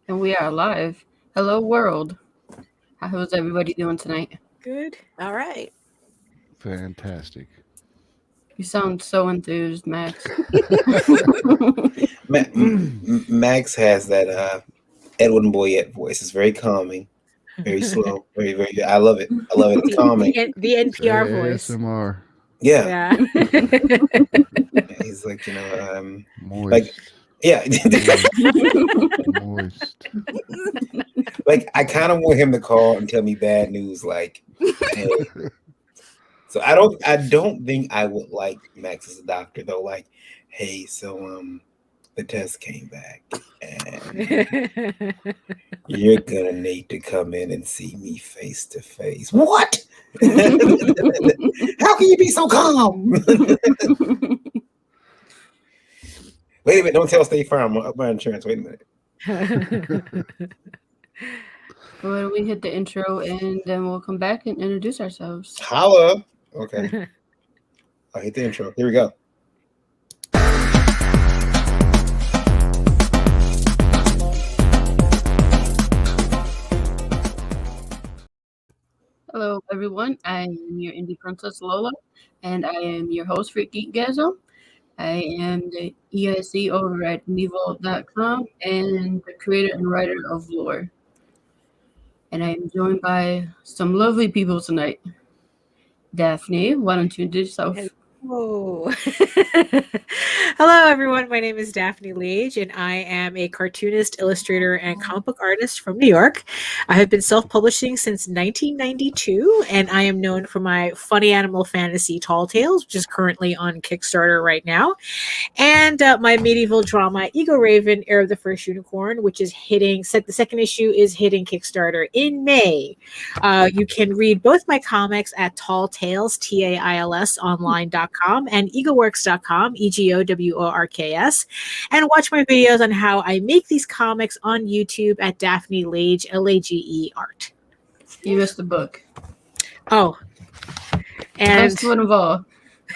And we are live. Hello, world. How is everybody doing tonight? Good. All right. Fantastic. You sound so enthused, Max. Max has that Edwin Boyette voice. It's very calming, very slow, very, very good. I love it. I love it. It's calming. The NPR voice. ASMR. Yeah. He's like, like, Moist. yeah. Moist. Like, I kind of want him to call and tell me bad news. Like, hey. So I don't think I would like Max as a doctor though. Like, hey, so the test came back and you're gonna need to come in and see me face to face. What? How can you be so calm? Wait a minute, don't tell State Farm my insurance. Wait a minute. Why don't we hit the intro and then we'll come back and introduce ourselves. Holla. Okay. I'll hit the intro. Here we go. Hello, everyone. I am your indie princess Lola, and I am your host for Geekgasm. I am the EIC over at Nevolt.com and the creator and writer of lore. And I am joined by some lovely people tonight. Daphne, why don't you introduce yourself? Whoa. Hello, everyone. My name is Daphne Leach, and I am a cartoonist, illustrator, and comic book artist from New York. I have been self-publishing since 1992, and I am known for my funny animal fantasy Tall Tales, which is currently on Kickstarter right now, and my medieval drama Ego Raven, Heir of the First Unicorn, which is the second issue is hitting Kickstarter in May. You can read both my comics at Tall Tales, TAILS, online.com and egoworks.com, EGOWORKS, and watch my videos on how I make these comics on YouTube at Daphne Lage, LAGE Art. You missed the book. Oh. And Best one of all.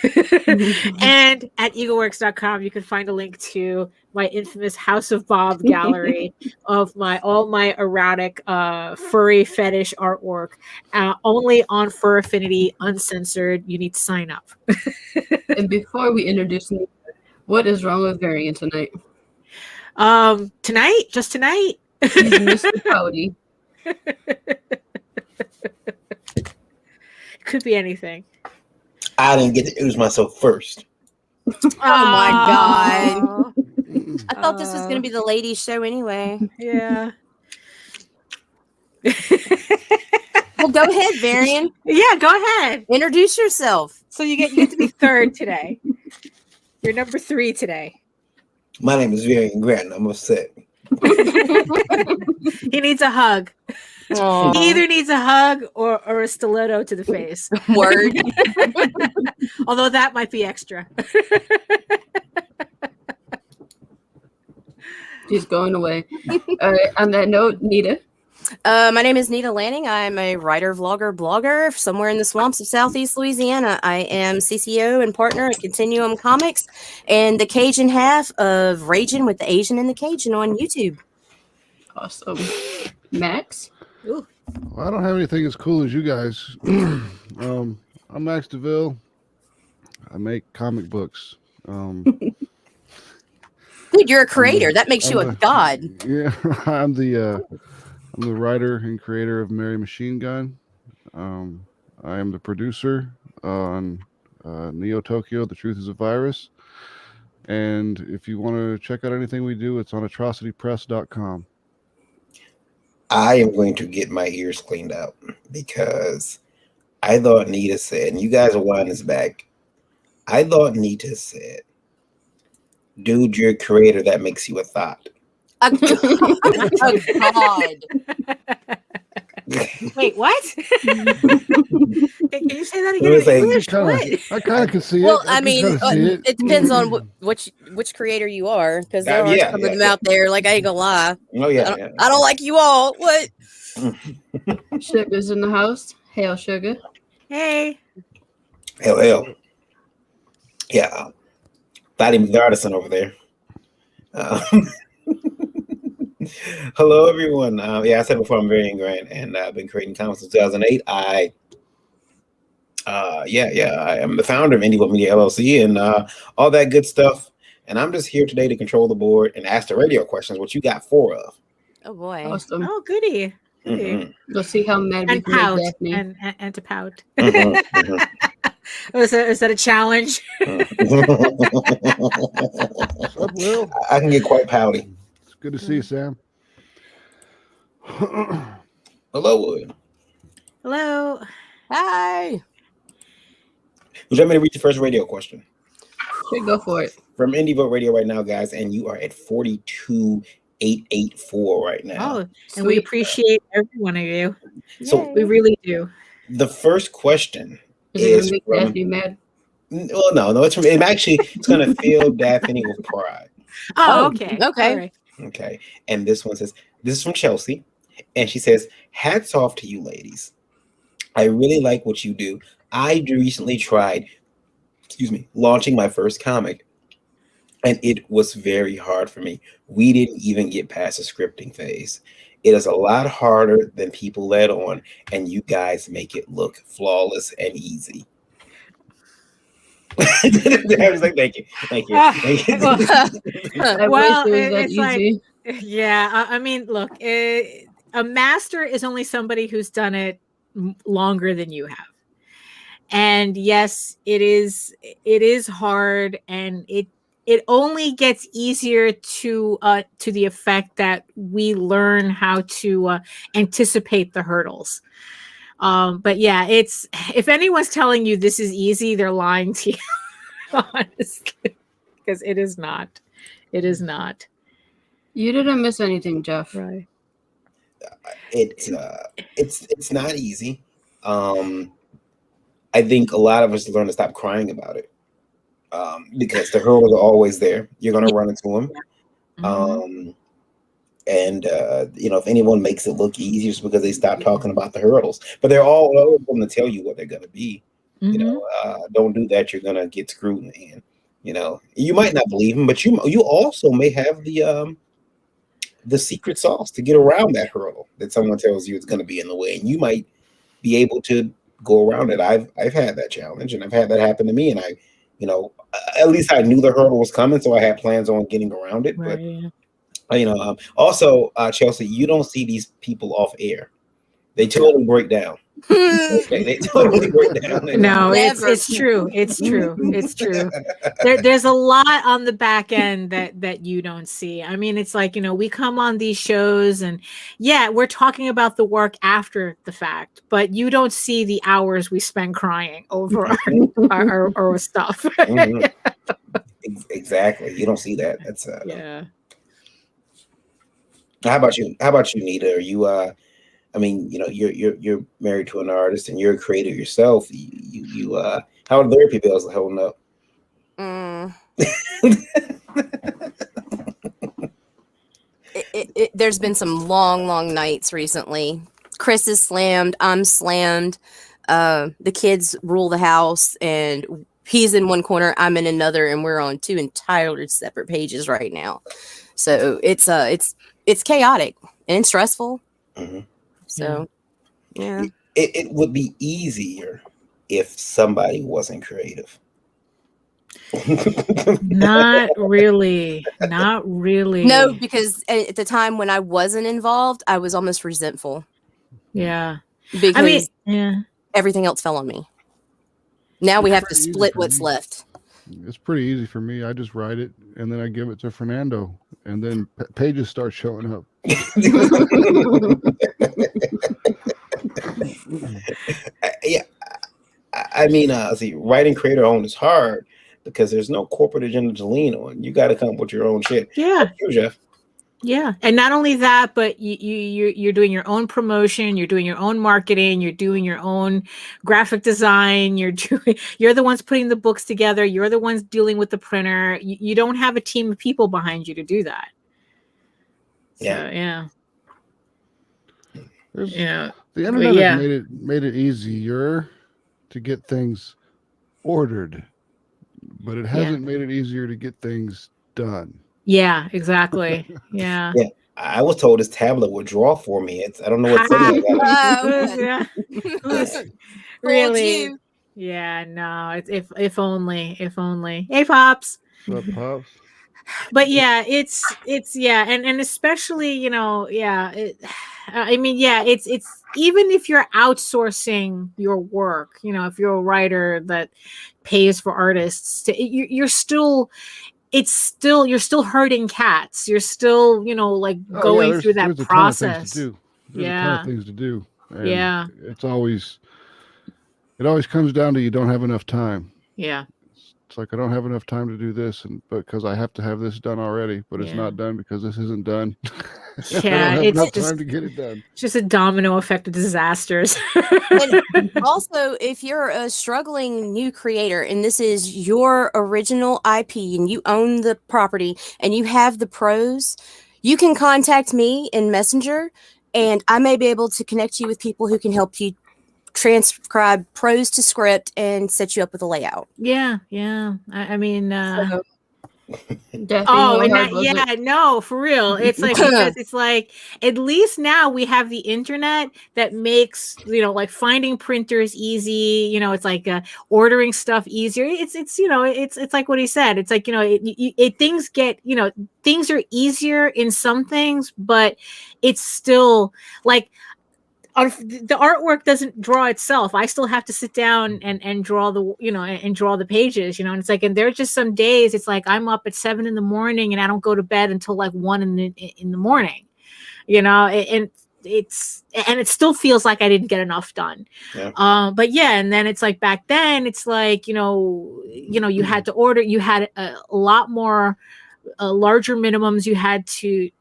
And at egoworks.com you can find a link to my infamous House of Bob gallery of all my erotic furry fetish artwork, only on Fur Affinity, uncensored. You need to sign up. And before we introduce you, what is wrong with Varian tonight? Just tonight. He's Mr. Pouty. Could be anything. I didn't get to introduce myself first. Oh my God. I thought this was going to be the ladies' show anyway. Yeah. Well, go ahead, Varian. Yeah, go ahead. Introduce yourself. So you get to be third today. You're number 3 today. My name is Varian Grant. I'm upset. He needs a hug. Aww. He either needs a hug or a stiletto to the face. Word. Although that might be extra. She's going away. All right, on that note, Nita. My name is Nita Lanning. I'm a writer, vlogger, blogger somewhere in the swamps of Southeast Louisiana. I am CCO and partner at Continuum Comics and the Cajun half of Raging with the Asian and the Cajun on YouTube. Awesome. Max? Ooh. Well, I don't have anything as cool as you guys. I'm Max Devill. I make comic books. Dude, you're a creator. That makes you a god. Yeah, I'm the writer and creator of Mary Machine Gun. I am the producer on Neo Tokyo, The Truth is a Virus. And if you want to check out anything we do, it's on atrocitypress.com. I am going to get my ears cleaned out because I thought Nita said, and you guys are winding this back. I thought Nita said, dude, you're a creator. That makes you a thought. Oh, God. Wait, what? Can you say that again? I kind of can see it. Well, I mean, it depends on which creator you are, because there are some of them out there. Like, I ain't gonna lie. Oh yeah, I don't like you all. What? Sugar's in the house. Hail, Sugar. Hey. Hell. Yeah. Thought he was the artisan over there. Hello, everyone. Yeah, I said before, I'm Varian Grant, and I've been creating comics since 2008. I am the founder of IndieWorld Media LLC and all that good stuff. And I'm just here today to control the board and ask the radio questions. What you got four of? Oh boy. Awesome. Oh, goody. Mhm. We'll see how mad we And can make pout. Daphne. And to pout. Mhm, mhm. Is that a challenge? What's up, Will? I can get quite pouty. It's good to see you, Sam. Hello, William. Hello. Hi. Would you like me to read the first radio question? Sure, go for it. From IndieVote Radio right now, guys, and you are at 42,884 right now. Oh, and we Sweet. appreciate every one of you. So We really do. the first question Is it gonna is make from. Daphne mad? Well, no, it's going to fill Daphne with pride. Oh, okay. okay. All right. Okay. And this one says, this is from Chelsea. And she says, hats off to you ladies. I really like what you do. I recently tried, launching my first comic. And it was very hard for me. We didn't even get past the scripting phase. It is a lot harder than people let on. And you guys make it look flawless and easy. I was like, thank you. Thank you. Thank you. I Well, wish it was that it's like- easy. Yeah, I mean, look, a master is only somebody who's done it longer than you have. And yes, it is hard, and it only gets easier to the effect that we learn how to anticipate the hurdles. But yeah, it's, if anyone's telling you this is easy, they're lying to you, honestly, because it is not. It is not. You didn't miss anything, Jeff. Right. It's not easy. I think a lot of us learn to stop crying about it, because the hurdles are always there. You're going to run into them. Mhm. If anyone makes it look easy, it's because they stop talking about the hurdles. But they're all going to tell you what they're going to be. Mhm. Don't do that. You're going to get screwed in the end. You might not believe them, but you also may have the secret sauce to get around that hurdle that someone tells you it's going to be in the way, and you might be able to go around it. I've had that challenge, and I've had that happen to me, and at least I knew the hurdle was coming, so I had plans on getting around it. Right. But also, Chelsea, you don't see these people off air. They totally break down. They totally break down. No, Never. it's true. It's true. It's true. There's a lot on the back end that you don't see. I mean, it's like, we come on these shows, and yeah, we're talking about the work after the fact, but you don't see the hours we spend crying over our stuff. Mhm. Exactly. You don't see that. That's Yeah. How about you, Nita? Are you you're married to an artist and you're a creator yourself. You how are therapy bills holding up? There's been some long nights recently. Chris is slammed. I'm slammed. The kids rule the house, and he's in one corner, I'm in another, and we're on two entirely separate pages right now. So it's chaotic and stressful. Mm-hmm. So yeah, it would be easier if somebody wasn't creative. Not really. No, because at the time when I wasn't involved, I was almost resentful. Yeah. Because yeah. everything else fell on me. Now we have to split what's left. It's pretty easy for me. I just write it and then I give it to Fernando, and then pages start showing up. Yeah, I mean, see, writing creator owned is hard because there's no corporate agenda to lean on. You got to come up with your own shit. Yeah. You, Jeff. Yeah, and not only that, but you're doing your own promotion, you're doing your own marketing, you're doing your own graphic design, you're the ones putting the books together, you're the ones dealing with the printer. You don't have a team of people behind you to do that. Yeah. So, yeah. The internet has made it easier to get things ordered, but it hasn't made it easier to get things done. Yeah, exactly. Yeah. Yeah. I was told this tablet would draw for me. I don't know what's in there. Oh, Who's- Told really? you. Yeah, no. It's if only, if only. Hey, pops. What pops? But yeah, it's yeah, and especially I mean, yeah, it's even if you're outsourcing your work, if you're a writer that pays for artists, you're still. You're still herding cats. You're still, like going through that there's process. A ton of things to do. There's a ton of things to do. And Yeah. it always comes down to you don't have enough time. Yeah. It's like I don't have enough time to do this, because I have to have this done already, but it's not done because this isn't done. Yeah, I don't have it's enough just time to get it done. just a domino effect of disasters. And also, if you're a struggling new creator and this is your original IP and you own the property and you have the pros, you can contact me in Messenger and I may be able to connect you with people who can help you transcribe prose to script and set you up with a layout. Yeah. I mean, So, no, for real. It's like, because it's like, at least now we have the internet that makes, like finding printers easy, it's like ordering stuff easier. It's like what he said. It's like, things get, things are easier in some things, but it's still like, the artwork doesn't draw itself. I still have to sit down and draw and draw the pages, and it's like, and there are just some days it's like I'm up at 7 a.m. and I don't go to bed until like 1 in the morning, and it still feels like I didn't get enough done. Yeah. But yeah, and then it's like back then it's like, you had to order, you had a lot more larger minimums you had to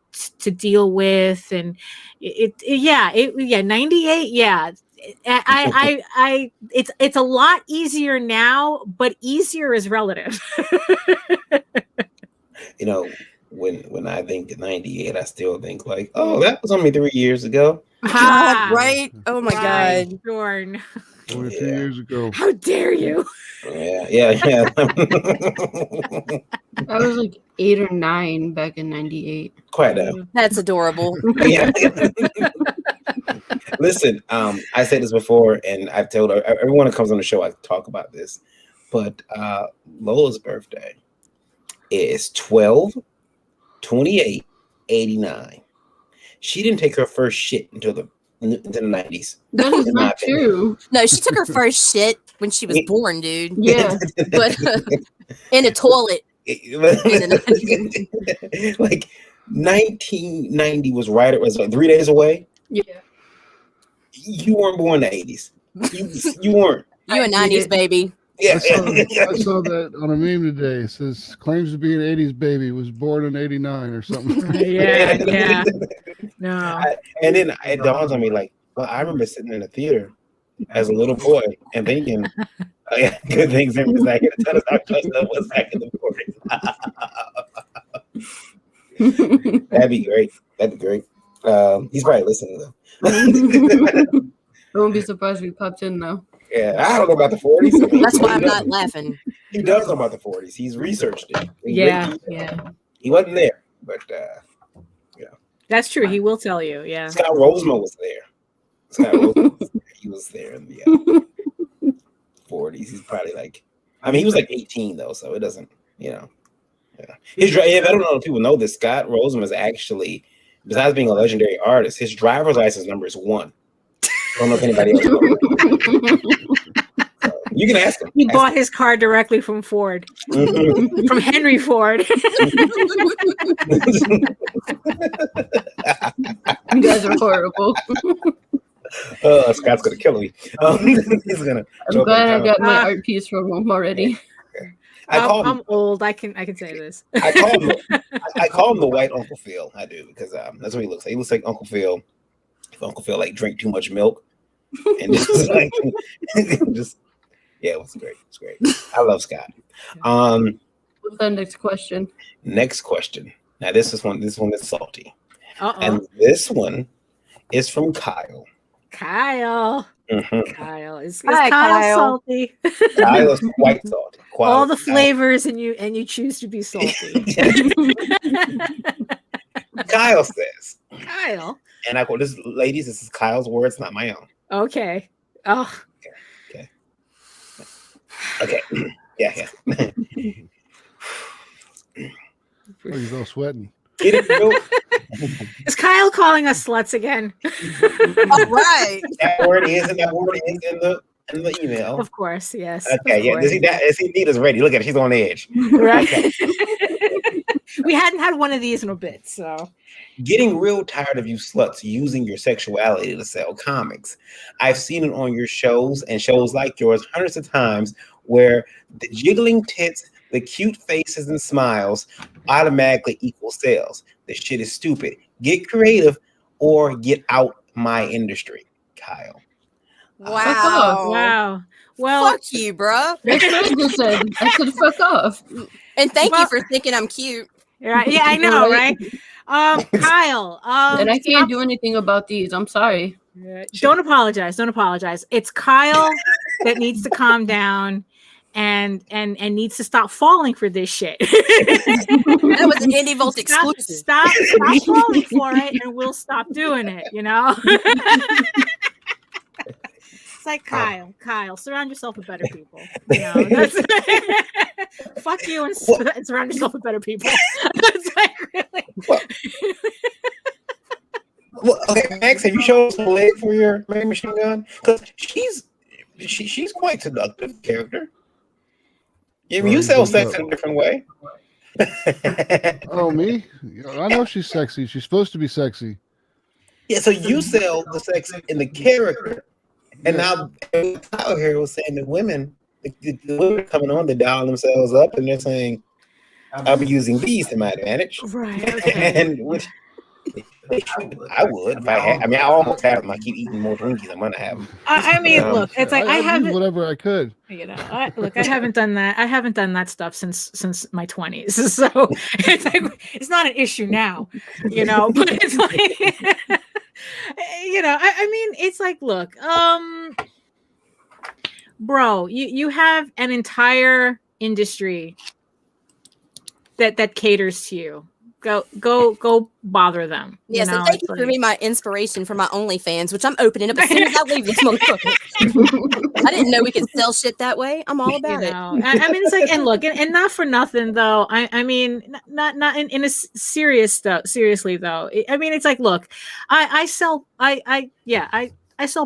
deal with, and 98. Yeah. I it's a lot easier now, but easier is relative. When I think 98, I still think like, oh, that was only 3 years ago. God, right? Oh my God. Jordan. Only 2 years ago. How dare you? Yeah. I was like 8 or 9 back in 98. Quiet down. That's adorable. Yeah. Listen, I said this before, and I've told everyone that comes on the show, I talk about this, but Lola's birthday is 12/28/89. She didn't take her first shit until the 90s. That is not true. No, she took her first shit when she was born, dude. Yeah. But in a toilet. Like 1990 was right. It was like 3 days away. Yeah. You weren't born in the 80s. You weren't. You a 90s baby. Yeah. I saw that on a meme today. It says claims to be an 80s baby, was born in 89 or something. Yeah. No. And then it dawns on me like, well, I remember sitting in the theater as a little boy and thinking, oh, yeah, good things are back in the tennis. I just know what's back in the 40s. That'd be great. He's probably listening though. I won't be surprised if he popped in now. Yeah, I don't know about the 40s. I mean, That's why I'm not laughing. He does know about the 40s. He's researched it. Yeah. He wasn't there, but That's true. He will tell you. Yeah. Scott Rosemont was there. He was there in the 40s. He's probably like, I mean, he was like 18 though, so it doesn't, Yeah. His I don't know if people know this. Scott Rosemont is actually, besides being a legendary artist, his driver's license number is 1. I don't know if anybody else knows. So, you can ask him. He bought his car directly from Ford, from Henry Ford. You guys are horrible. Scott's gonna kill me. He's gonna. I'm glad I got my art piece from him already. I'm old. I can say this. I call him the white Uncle Phil. I do, because that's what he looks like. He looks like Uncle Phil. If Uncle Phil like drank too much milk, and just like it was great. It's great. I love Scott. What's the next question? Next question. Now this one is salty. Uh-oh. And this one is from Kyle. Kyle. Mm-hmm. Kyle is Hi, Kyle. salty. Kyle is quite salty. All the flavors, and you choose to be salty. Kyle says, Kyle. and I quote, ladies, this is Kyle's words, not my own. Okay. Oh. Okay. Yeah. Oh, he's all sweating. Get it, Bill? Is Kyle calling us sluts again? All right. That word is in the email. Of course, yes. Okay, yeah. Nita's ready. Look at her. She's on edge. Right. Okay. We hadn't had one of these in a bit, so. Getting real tired of you sluts using your sexuality to sell comics. I've seen it on your shows and shows like yours hundreds of times where the jiggling tits, the cute faces and smiles automatically equal sales. This shit is stupid. Get creative or get out my industry. Kyle. Wow. Well, fuck you, bro. That's what I just said. I said fuck off. And thank you for thinking I'm cute. yeah, I know, right? Kyle. And I can't do anything about these. I'm sorry. Don't apologize. Don't apologize. It's Kyle that needs to calm down and needs to stop falling for this shit. That was an Indie Vault exclusive. Stop falling for it, and we'll stop doing it. You know. It's like Kyle, surround yourself with better people. You know, that's fuck you and surround yourself with better people. That's like really. Well, okay, Max, have you shown some leg for your Mary Machine Gun? Because she's quite seductive character. I mean, you sell sex in a different way. Oh, me? I know she's sexy. She's supposed to be sexy. Yeah, so you sell the sex in the character. And now Kyle here was saying that women, the women coming on, they're dialing themselves up and they're saying, I'll be using these to my advantage. Right. Okay. And which I would if I had. I mean, I almost have them. I keep eating more Twinkies. I'm gonna have them. I mean, look, it's like I haven't whatever I could. You know, I haven't done that. I haven't done that stuff since my 20s. So it's like it's not an issue now, you know. But it's like, you know, I mean, it's like, look, bro, you have an entire industry that caters to you. Go bother them. Yes, you know? and thank you for being my inspiration for my OnlyFans, which I'm opening up as soon as I leave this motherfucker. I didn't know we could sell shit that way. I'm all about it. I mean, it's like, and look, and not for nothing though. I mean, not in a seriously though. I mean, it's like, look, I sell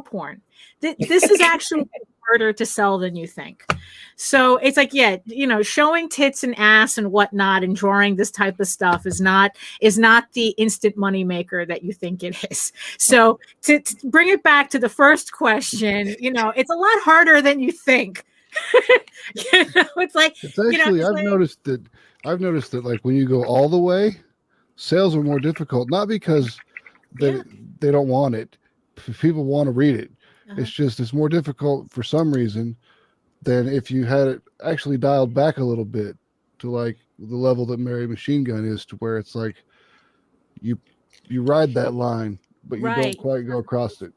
porn. This is actually harder to sell than you think. So it's like, yeah, you know, showing tits and ass and whatnot and drawing this type of stuff is not the instant money maker that you think it is. So to bring it back to the first question, you know, it's a lot harder than you think. You know, it's like, it's actually, you know, I've noticed that like when you go all the way, sales are more difficult, not because they don't want it. People want to read it. It's just, it's more difficult for some reason than if you had it actually dialed back a little bit to like the level that Mary Machine Gun is, to where it's like you ride that line, but you don't quite go across it.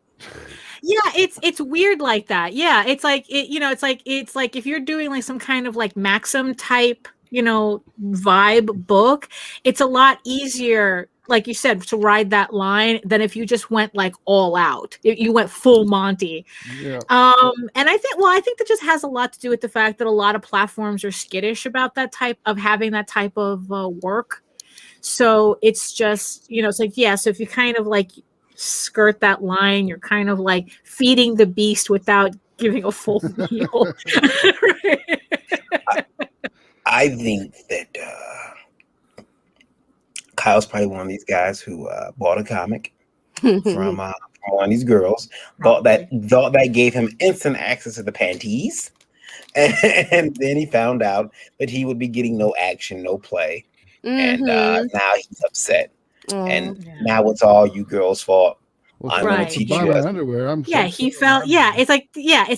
Yeah, it's weird like that. Yeah, it's like it's like if you're doing like some kind of like Maxim type, you know, vibe book, it's a lot easier, like you said, to ride that line than if you just went like all out. You went full Monty. Yeah. And I think that just has a lot to do with the fact that a lot of platforms are skittish about that type of having that type of work. So it's just, you know, it's like, yeah, so if you kind of like skirt that line, you're kind of like feeding the beast without giving a full meal. I think that Kyle's probably one of these guys who bought a comic from one of these girls, thought that gave him instant access to the panties, and then he found out that he would be getting no action, no play, and now he's upset. And now it's all you girls' fault. Well, I'm gonna teach you. Underwear. He fell. Yeah, it's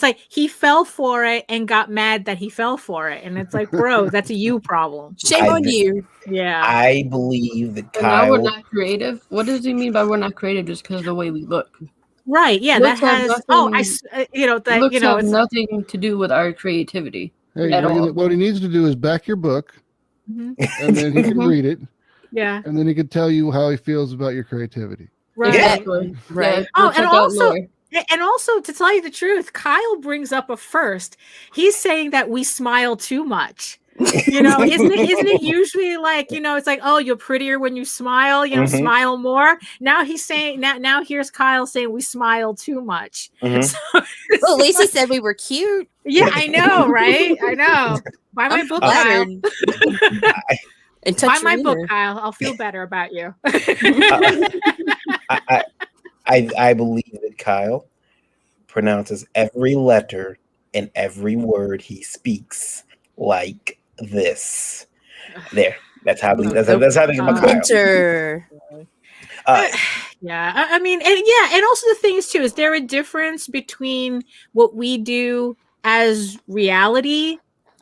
like he fell for it and got mad that he fell for it, and it's like, bro, that's a you problem. Shame on you. Yeah, I believe that Kyle. Now we're not creative. What does he mean by we're not creative? Just because of the way we look, right? Yeah, looks that has. Looks have nothing to do with our creativity. Hey, what he needs to do is back your book, and then he can read it. Yeah. and then he can tell you how he feels about your creativity. Right. Exactly. Right. Yeah, Oh, go check and out also, Lore. and also to tell you the truth, Kyle brings up a first. He's saying that we smile too much. You know, isn't it usually like, you know, it's like, oh, you're prettier when you smile, you know, Mhm. smile more. Now he's saying now here's Kyle saying we smile too much. Mhm. So, Well, at least he said we were cute. yeah, I know, right? I know. Buy my I'm book, Kyle. flattered. And Buy touch my your book, ear. Kyle. I'll feel better about you. I believe that Kyle pronounces every letter and every word he speaks like this. There. That's how I believe. That's how I think about Kyle. Winter. Yeah, I mean, and also the thing is too, is there a difference between what we do as reality,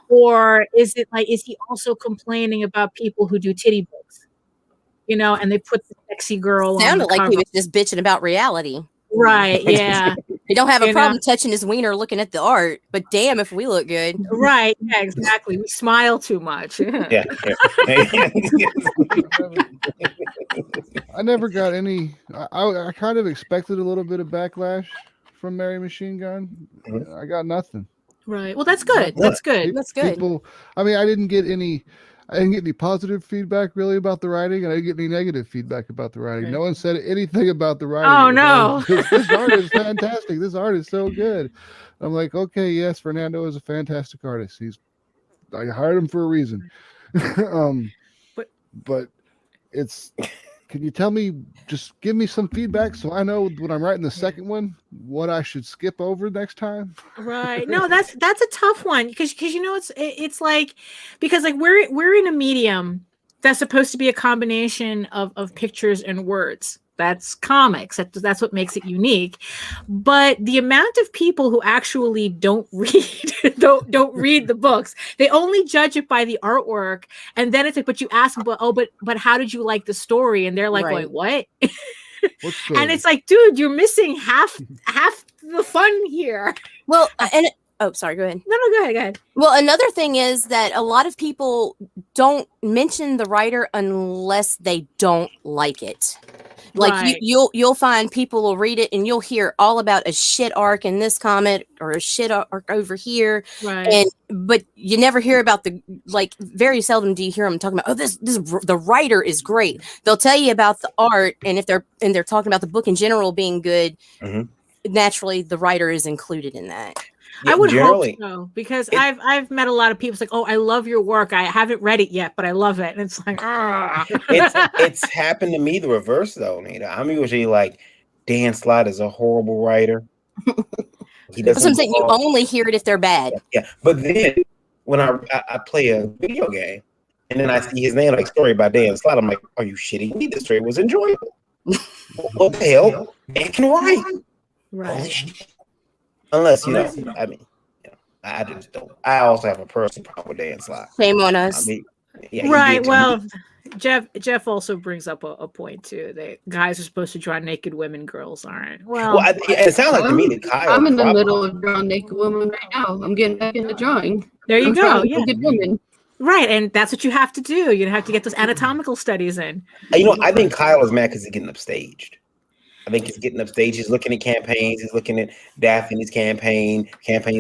or is it like, is he also complaining about people who do titty books, you know, and they put the sexy girl on the Sounded like cover? he was just bitching about reality. Right? Yeah. He don't have a You know? problem touching his wiener looking at the art, but damn if we look good. Right. Yeah. Exactly. We smile too much. Yeah. I never got any. I kind of expected a little bit of backlash from Mary Machine Gun. Mhm. I got nothing. Right. Well, that's good. That's good. That's good. People. I mean, I didn't get any positive feedback really about the writing, and I didn't get any negative feedback about the writing. Right. No one said anything about the writing. Oh, It was no. always, this art is fantastic. This art is so good. I'm like, okay, yes, Fernando is a fantastic artist. I hired him for a reason. But it's. Can you tell me? Just give me some feedback so I know when I'm writing the second one what I should skip over next time. Right. No, that's a tough one because you know it's like, because like we're in a medium that's supposed to be a combination of pictures and words. That's comics. That's what makes it unique. But the amount of people who actually don't read don't read the books, they only judge it by the artwork. And then it's like, but you ask them, but how did you like the story? And they're like, Right. going, what? What story? And it's like, dude, you're missing half the fun here. Well, oh, sorry, go ahead. No, go ahead. Well, another thing is that a lot of people don't mention the writer unless they don't like it. Like Right. you'll find people will read it and you'll hear all about a shit arc in this comic or a shit arc over here, Right. but you never hear about very seldom do you hear them talking about, oh, this the writer is great. They'll tell you about the art, and if they're talking about the book in general being good, naturally the writer is included in that. I would hope so, because I've met a lot of people. It's like, oh, I love your work. I haven't read it yet, but I love it. And it's like, it's happened to me the reverse though, Nita. I'm usually like, Dan Slott is a horrible writer. He doesn't. That's what I'm saying. You only hear it if they're bad. Yeah, but then when I play a video game and then I see his name like story by Dan Slott, I'm like, are you shitting me? This story was enjoyable. What the hell? Man can write. right. Unless, I mean, I just don't. I also have a personal problem with Dan Slott. Shame on us. I mean, yeah, Right. Well, Jeff also brings up a point too. That guys are supposed to draw naked women, girls aren't. Well, it sounds like to me that Kyle. I'm in the middle of drawing naked women right now. I'm getting back into drawing. There you go. Yeah. Naked women. Right, and that's what you have to do. You have to get those anatomical studies in. I think Kyle is mad because he's getting upstaged. I think he's getting upstaged. He's looking at campaigns. He's looking at Daphne's campaigns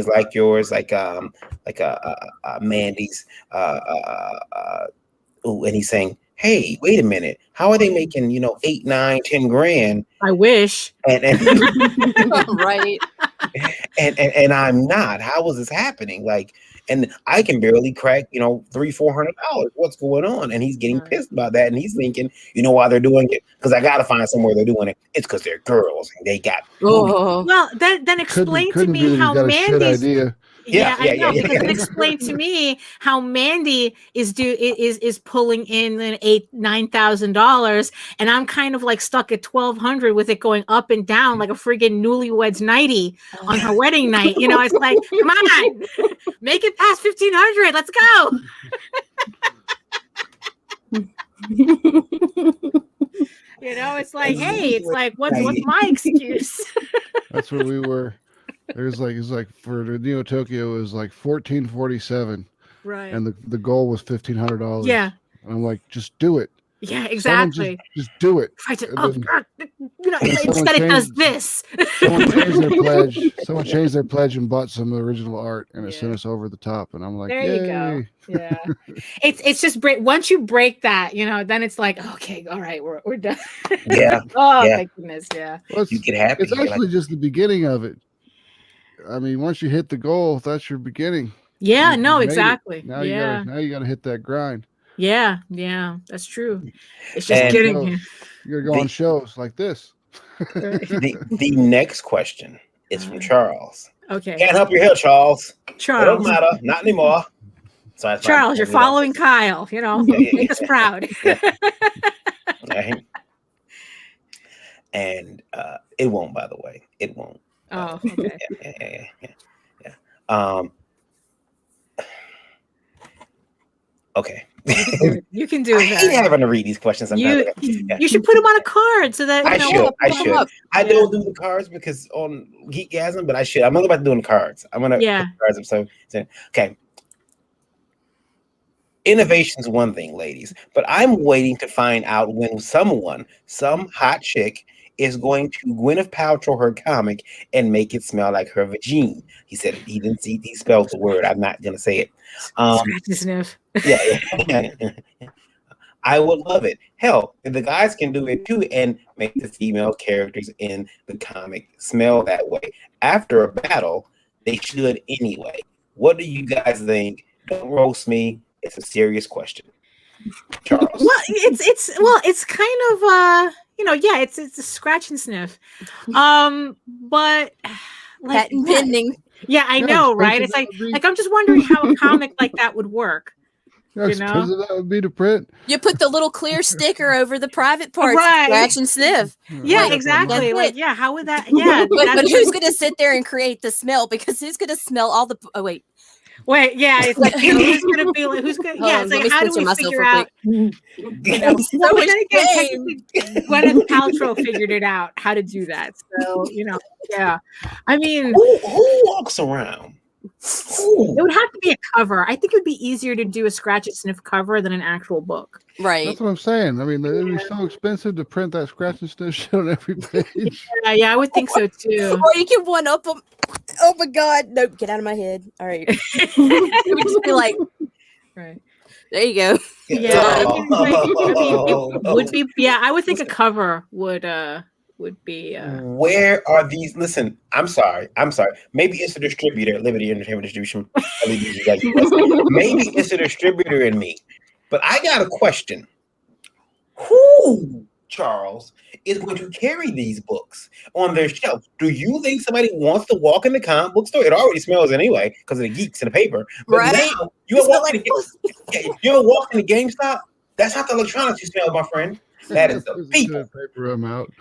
like yours, like Mandy's. And he's saying, "Hey, wait a minute. How are they making 8, 9, 10 grand? I wish." And Right. and I'm not. How is this happening? Like, and I can barely crack $300-400. What's going on? And he's getting pissed about that. And he's thinking, why they're doing it? Because I gotta find somewhere they're doing it. It's because they're girls and they got. Oh. Well, then explain to me how Mandy's. Because it explained to me how Mandy is pulling in $8,000-9,000, and I'm kind of like stuck at $1,200 with it going up and down like a friggin' newlywed's nighty on her wedding night. It's like, come on, make it past $1,500. Let's go. It's like, hey, it's like, what's my excuse? That's where we were. It's like for the Neo Tokyo it was like $1,447, right? And the goal was $1,500. Yeah, and I'm like, just do it. Yeah, Someone exactly. just do it. Try to, And oh, then- you know, and someone instead it does changed- this. Someone changed their pledge. Someone changed their pledge and bought some original art, and it Yeah. sent us over the top. And I'm like, There yay! you go. Yeah, it's just once you break that, you know, then it's like, okay, all right, we're done. Yeah. Oh, Yeah. thank goodness. Yeah. Well, You get happy. it's actually just the beginning of it. I mean, once you hit the goal, that's your beginning. Yeah. You No, made it. exactly. Now Yeah. you gotta hit that grind. Yeah. Yeah. That's true. It's just And getting shows. here. You gotta go on shows like this. the next question is from Charles. Okay. Can't help your hair, Charles. It don't Charles. matter. Not anymore. So that's Charles, fine. you're following Kyle. You know, make us proud. Right? And it won't, by the way. It won't. Oh, okay. Yeah. Okay. You can do I hate that. having to read these questions sometimes. Yeah. You should put them on a card so that I should. I put 'em should. up. I don't do the cards because on Geekgasm, but I should. I'm only about doing cards. I'm gonna Yeah. put cards up. So okay. Innovation's one thing, ladies, but I'm waiting to find out when some hot chick, is going to Gwyneth Paltrow her comic and make it smell like her vagine. He said it. He didn't see. He spelled the word. I'm not gonna say it. Scratch and sniff. Yeah. I would love it. Hell, if the guys can do it too and make the female characters in the comic smell that way after a battle, they should anyway. What do you guys think? Don't roast me. It's a serious question. Charles. Well, it's kind of yeah, it's a scratch and sniff. But like Patent pending. yeah, I know, right? It's like I'm just wondering how a comic like that would work. How You know? expensive that would be to print. You put the little clear sticker over the private parts, Right. scratch and sniff. Yeah, Like, exactly. that's Like, it. yeah, how would that? Yeah, But that's- who's going to sit there and create the smell? Because who's going to smell all the? Oh wait, wait, yeah, it's like who's gonna be like who's gonna? Yeah, it's let like me how do censor we myself figure real out? quick. Well, So but much then again, shame. technically, Gwyneth Paltrow figured it out how to do that. So yeah. I mean, Who walks around? it would have to be a cover. I think it would be easier to do a scratch and sniff cover than an actual book. Right. That's what I'm saying. I mean, it'd be so expensive to print that scratch and sniff shit on every page. Yeah, I would think so too. Or you can one up them. Oh my God! Nope, get out of my head. All right. It would just be like, Right. there you go. Yeah, I mean, it would be. Yeah, I would think a cover would be. Where are these? Listen, I'm sorry. Maybe it's a distributor, Liberty Entertainment Distribution. Maybe it's a distributor in me. But I got a question. Who, Charles, is going to carry these books on their shelf? Do you think somebody wants to walk in the comic book store? It already smells anyway because of the geeks in the paper. But Right. now, you ever walk in the GameStop? That's not the electronics you smell, my friend. That is the There's a people. good paper I'm out.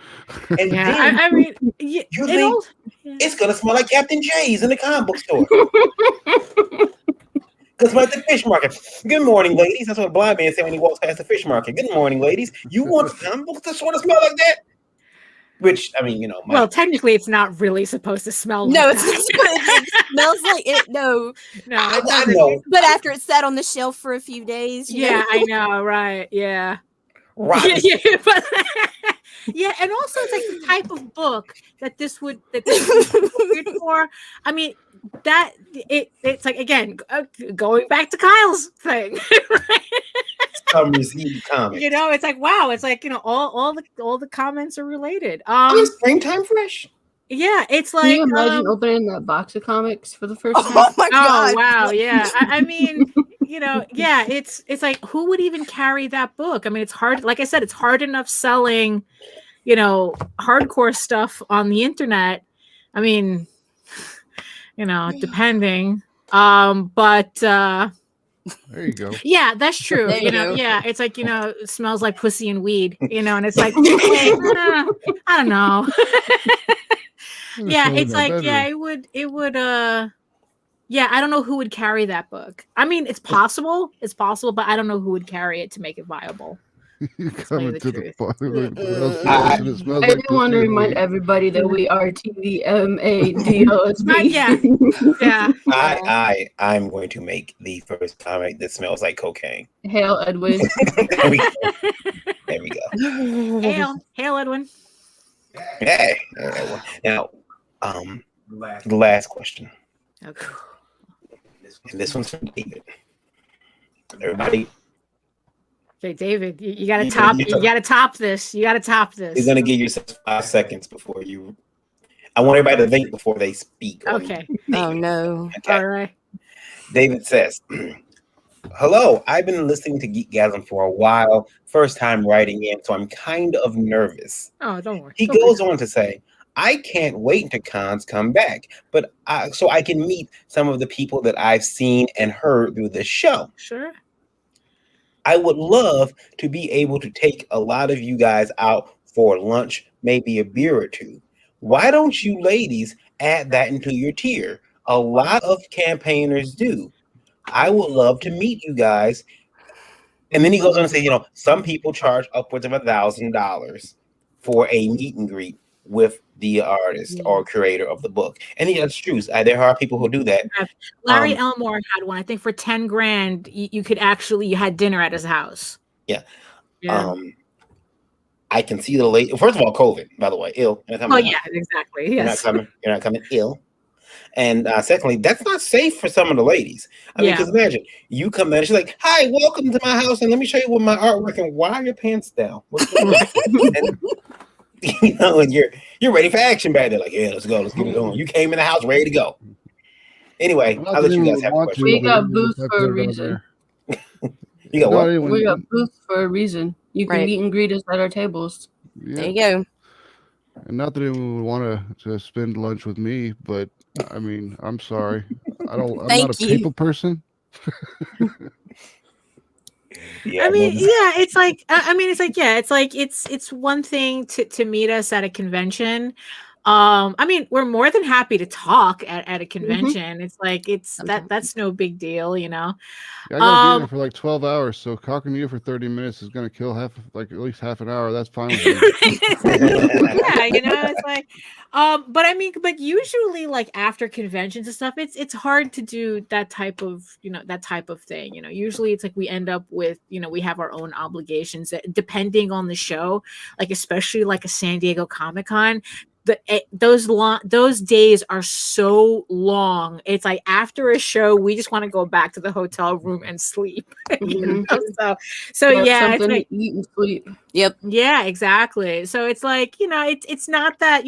And Yeah, then I mean, yeah, you it think all- it's gonna smell like Captain J's in the comic book store. Because we're at the fish market. Good morning, ladies. That's what a blind man said when he walks past the fish market. Good morning, ladies. You want the comic books to sort of smell like that? Which, I mean, well, technically, it's not really supposed to smell. No, like it's that. it smells like it. No, No, I it doesn't. know. but after it sat on the shelf for a few days, you Yeah, know? I know, right? Yeah. Right. Yeah, but yeah, and also it's like the type of book that this would be appropriate for. I mean, that it's like again going back to Kyle's thing, right? Summer's Eve comics. It's like wow, it's like all the comments are related. Oh, it's springtime fresh. Yeah, it's like Can you imagine opening that box of comics for the first Oh time? my Oh God! wow, yeah. I mean, yeah, it's like who would even carry that book? I mean, it's hard. Like I said, it's hard enough selling, hardcore stuff on the internet. I mean, depending. But There you go. yeah, that's true. There you go. Yeah, it's like it smells like pussy and weed. And it's like I don't know. Yeah, it's like it would yeah, I don't know who would carry that book. I mean, it's possible, but I don't know who would carry it to make it viable. You tell come you the into the truth. bar, like, what else do I- you do? It smells I like do want to cooking remind weed. everybody that we are Right, TVMADLSB. yeah. Yeah. I'm going to make the first comment that smells like cocaine. Hail Edwin. There we go. There we go. Hail, Edwin. Hey. Now, the last question. Okay. And this one's from David. Everybody, Okay, David, you gotta You- top. you- You gotta top this. You gotta top you're this. gonna give yourself 5 seconds before you. I want everybody to think before they speak. Okay. Oh no. Okay. All right. David says, "Hello, I've been listening to Geekgasm for a while. First time writing in, so I'm kind of nervous." Oh, don't worry. He Don't goes worry. on to say, "I can't wait until cons come back, but so I can meet some of the people that I've seen and heard through this show. Sure. I would love to be able to take a lot of you guys out for lunch, maybe a beer or two. Why don't you ladies add that into your tier? A lot of campaigners do. I would love to meet you guys." And then he goes on to say, some people charge upwards of $1,000 for a meet and greet with the artist or creator of the book. And that's true. There are people who do that. Larry Elmore had one. I think for 10 grand, you could actually you had dinner at his house. Yeah. Yeah. I can see the late. First of all, COVID, by the way, ill. Oh yeah, exactly. Yes. You're not coming ill. And secondly, that's not safe for some of the ladies. I mean, because imagine you come in, she's like, "Hi, welcome to my house, and let me show you what my artwork." And why are your pants down? What's going on? And you're ready for action back there. Like, yeah, let's go, let's get it on. You came in the house ready to go. Anyway, I'll let you guys have a question. We got booths for a reason. You got what? We got booths for a reason. You can meet and greet us at our tables. Yeah. There you go. And not that anyone would want to spend lunch with me, but I mean, I'm sorry. I'm not a people person. I mean, it's like it's one thing to meet us at a convention. I mean, we're more than happy to talk at a convention. It's like that's no big deal, Yeah, I gotta be there for like 12 hours, so talking to you for 30 minutes is gonna kill at least half an hour. That's fine with me. Yeah, it's like but usually like after conventions and stuff, it's hard to do that type of thing. Usually it's like we end up with, we have our own obligations depending on the show, like especially like a San Diego Comic-Con. Those days are so long. It's like after a show, we just want to go back to the hotel room and sleep. So yeah, it's like eat and sleep. Yep. Yeah, exactly. So it's like, it's not that,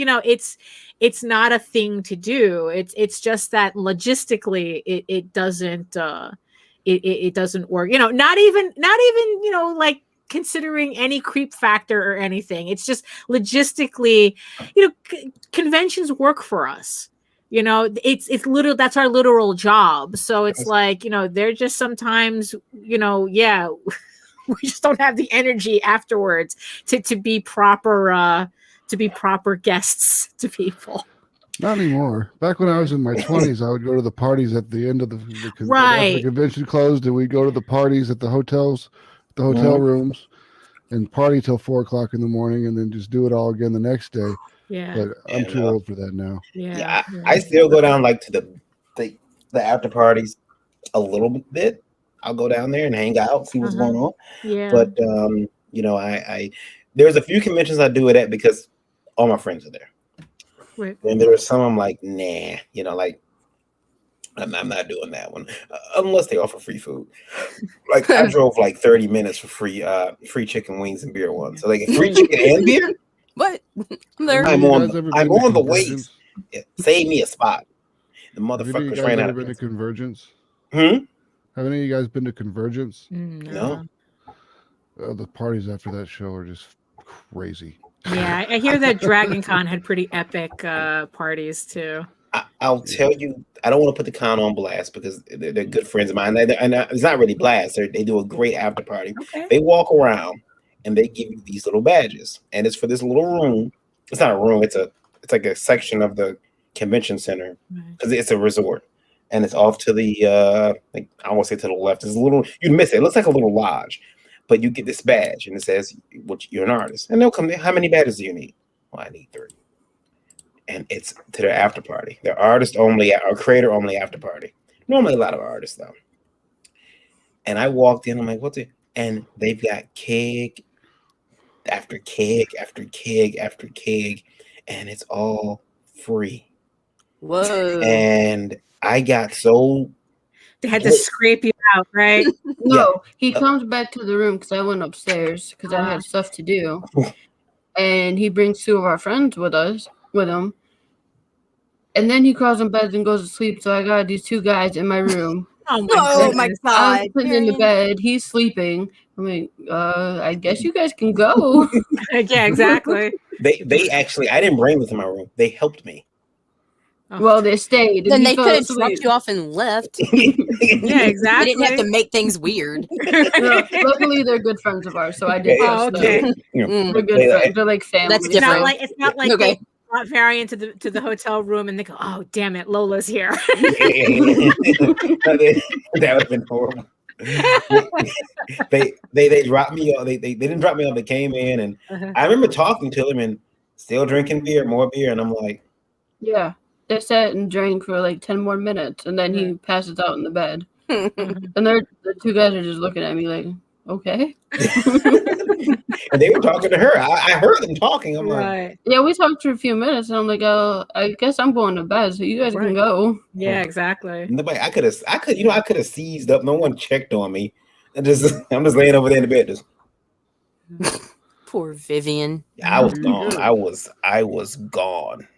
it's not a thing to do. It's just that logistically it doesn't it doesn't work. Not even like considering any creep factor or anything. It's just logistically, conventions work for us. It's literal. That's our literal job. So it's like, they're just sometimes, we just don't have the energy afterwards to be proper guests to people. Not anymore. Back when I was in my 20s, I would go to the parties at the end of the after the convention closed, and we'd go to the parties at the hotels, the hotel rooms, and party till 4 o'clock in the morning, and then just do it all again the next day. Yeah, but I'm too old for that now. Yeah, I still go down like to the after parties a little bit. I'll go down there and hang out, see what's going on. Yeah, but I there's a few conventions I do it at because all my friends are there. Right. And there are some I'm like, nah, like I'm not doing that one unless they offer free food. Like I drove like 30 minutes for free chicken wings and beer once. So like free chicken and beer. What? I'm on the ways. Yeah, save me a spot. The motherfuckers ran out of been to Convergence. Hmm? Have any of you guys been to Convergence? No. The parties after that show are just crazy. Yeah, I hear that Dragon Con had pretty epic parties too. I'll tell you, I don't want to put the con on blast because they're good friends of mine. And it's not really blast. They do a great after party. Okay. They walk around and they give you these little badges, and it's for this little room. It's not a room. It's like a section of the convention center because it's a resort, and it's off to the I won't say to the left. It's a little. You'd miss it. It looks like a little lodge, but you get this badge and it says you're an artist. And they'll come in, how many badges do you need? Well, I need 3. And it's to their after party. Their artist only or creator only after party. Normally a lot of artists though. And I walked in, I'm like, what's it? And they've got keg after keg after keg after keg, and it's all free. Whoa. And I got so They had to scrape you out, right? No, he comes back to the room because I went upstairs because I had stuff to do, and he brings 2 of our friends with him, and then he crawls in bed and goes to sleep. So I got these 2 guys in my room. Oh my I'm God. sitting in the bed. He's sleeping. I'm like, I guess you guys can go. Yeah, exactly. they actually, I didn't bring them to my room. They helped me. Oh. Well, they stayed. Then He they fell could have asleep. dropped you off and left. Yeah, They exactly. didn't have to make things weird. No, luckily, they're good friends of ours, so I did Oh, trust okay. them. Mm. They're good friends. They're like family. That's It's not different. like Okay. they brought Varian to the hotel room and they go, oh damn it, Lola's here. That would have been horrible. They dropped me off. They didn't drop me off. They came in, and I remember talking to them and still drinking more beer, and I'm like, Yeah, they sat and drank for like 10 more minutes, and then he passes out in the bed. And the 2 guys are just looking at me like, okay. and they were talking to her. I heard them talking. I'm like, Right. Yeah, we talked for a few minutes, and I'm like, I guess I'm going to bed, so you guys can go. Yeah, exactly. nobody. I could have seized up. No one checked on me. I'm just laying over there in the bed. Just, Poor Vivian. I was gone. I was gone.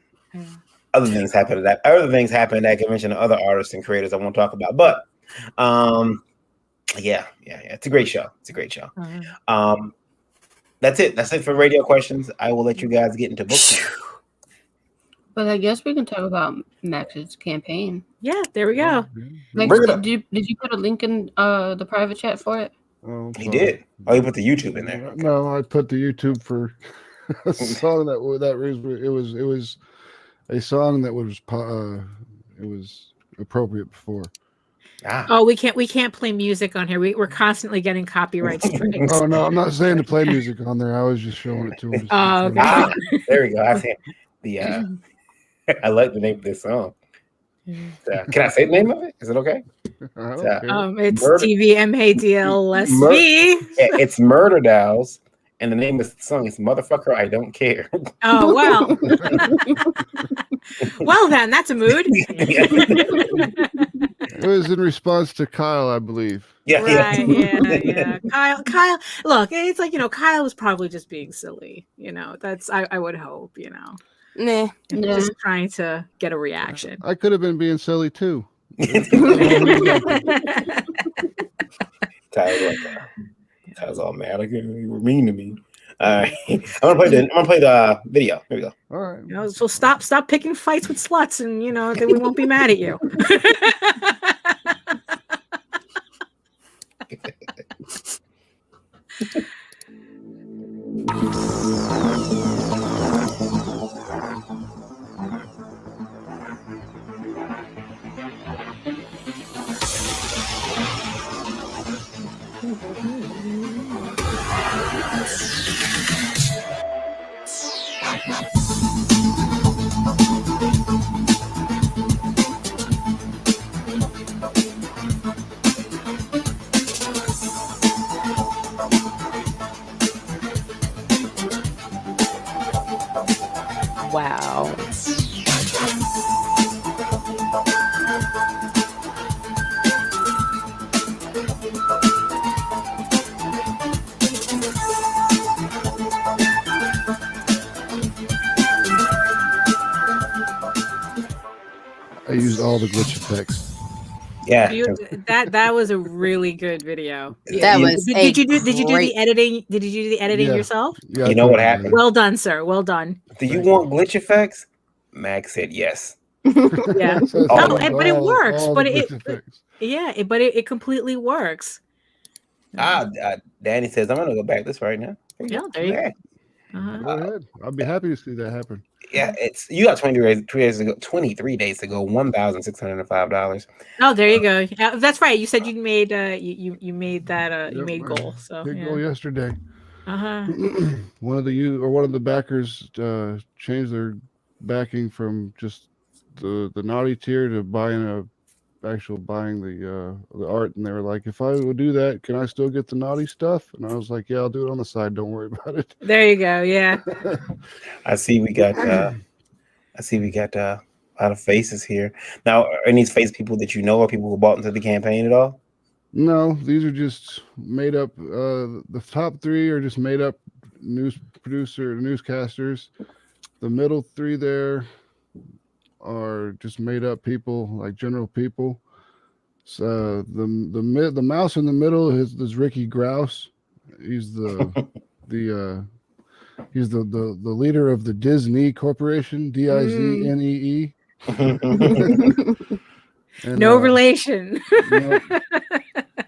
Other things happened at that convention. Other artists and creators I won't talk about, but yeah, it's a great show. That's it for radio questions. I will let you guys get into books now. But I guess we can talk about Max's campaign. Yeah, there we go. Max, Bring it up. did you put a link in the private chat for it? Oh, He sorry. did. Oh, he put the YouTube in there. Okay. No, I put the YouTube for a song that it was a song that it was appropriate before. Ah. Oh, we can't play music on here. We're constantly getting copyright strikes. Oh no, I'm not saying to play music on there. I was just showing it to him. Oh, okay. Ah, there we go. I see the. I like the name of this song. Can I say the name of it? Is it okay? I don't care. It's Murder- TVMADLSB. It's Murder Dolls, and the name of the song is "Motherfucker I Don't Care." Oh well. Well then, that's a mood. It was in response to Kyle, I believe. Right, yeah. Kyle. Look, it's like, Kyle was probably just being silly. That's I would hope. Nah. Just trying to get a reaction. I could have been being silly too. Tyler's all mad. Like, you were mean to me. All right, I'm gonna play the video. Here we go. All right. So stop picking fights with sluts, and then we won't be mad at you. Wow. I used all the glitch effects. Yeah, That was a really good video. That was Did you do the great- editing? Did you do the editing Yeah. yourself? Yeah, You know what happened? Well done, sir. Well done. Do you want glitch effects? Max said yes. Yeah. Oh, but it works. all But the it glitch effects. it completely works. Danny says I'm gonna go back this right now. Yeah, there you go. Go ahead. I'd be happy to see that happen. Yeah, you got 23 days to go, $1,605. Oh, there you go. That's right. You said you made you made that you Yep, made I goal. So hit yeah. goal yesterday. Uh-huh. One of the backers changed their backing from just the naughty tier to buying the art, and they were like, if I would do that, can I still get the naughty stuff? And I was like, yeah, I'll do it on the side, don't worry about it. There you go. Yeah. I see we got a lot of faces here. Now, are any faces people that you know or people who bought into the campaign at all? No, these are just made up. The top three are just made up newscasters. The middle three there are just made up people, like general people. So the mouse in the middle is Ricky Grouse. He's the he's the leader of the Disney Corporation, Diznee. And, No relation. no,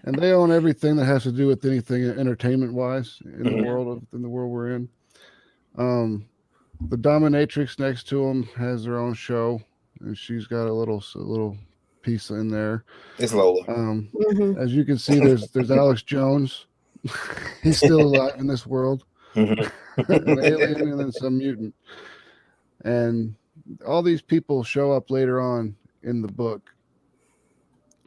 and they own everything that has to do with anything entertainment wise in the world we're in. The dominatrix next to him has her own show, and she's got a little piece in there. It's Lola. As you can see, there's Alex Jones. He's still alive in this world. An alien and then some mutant. And all these people show up later on in the book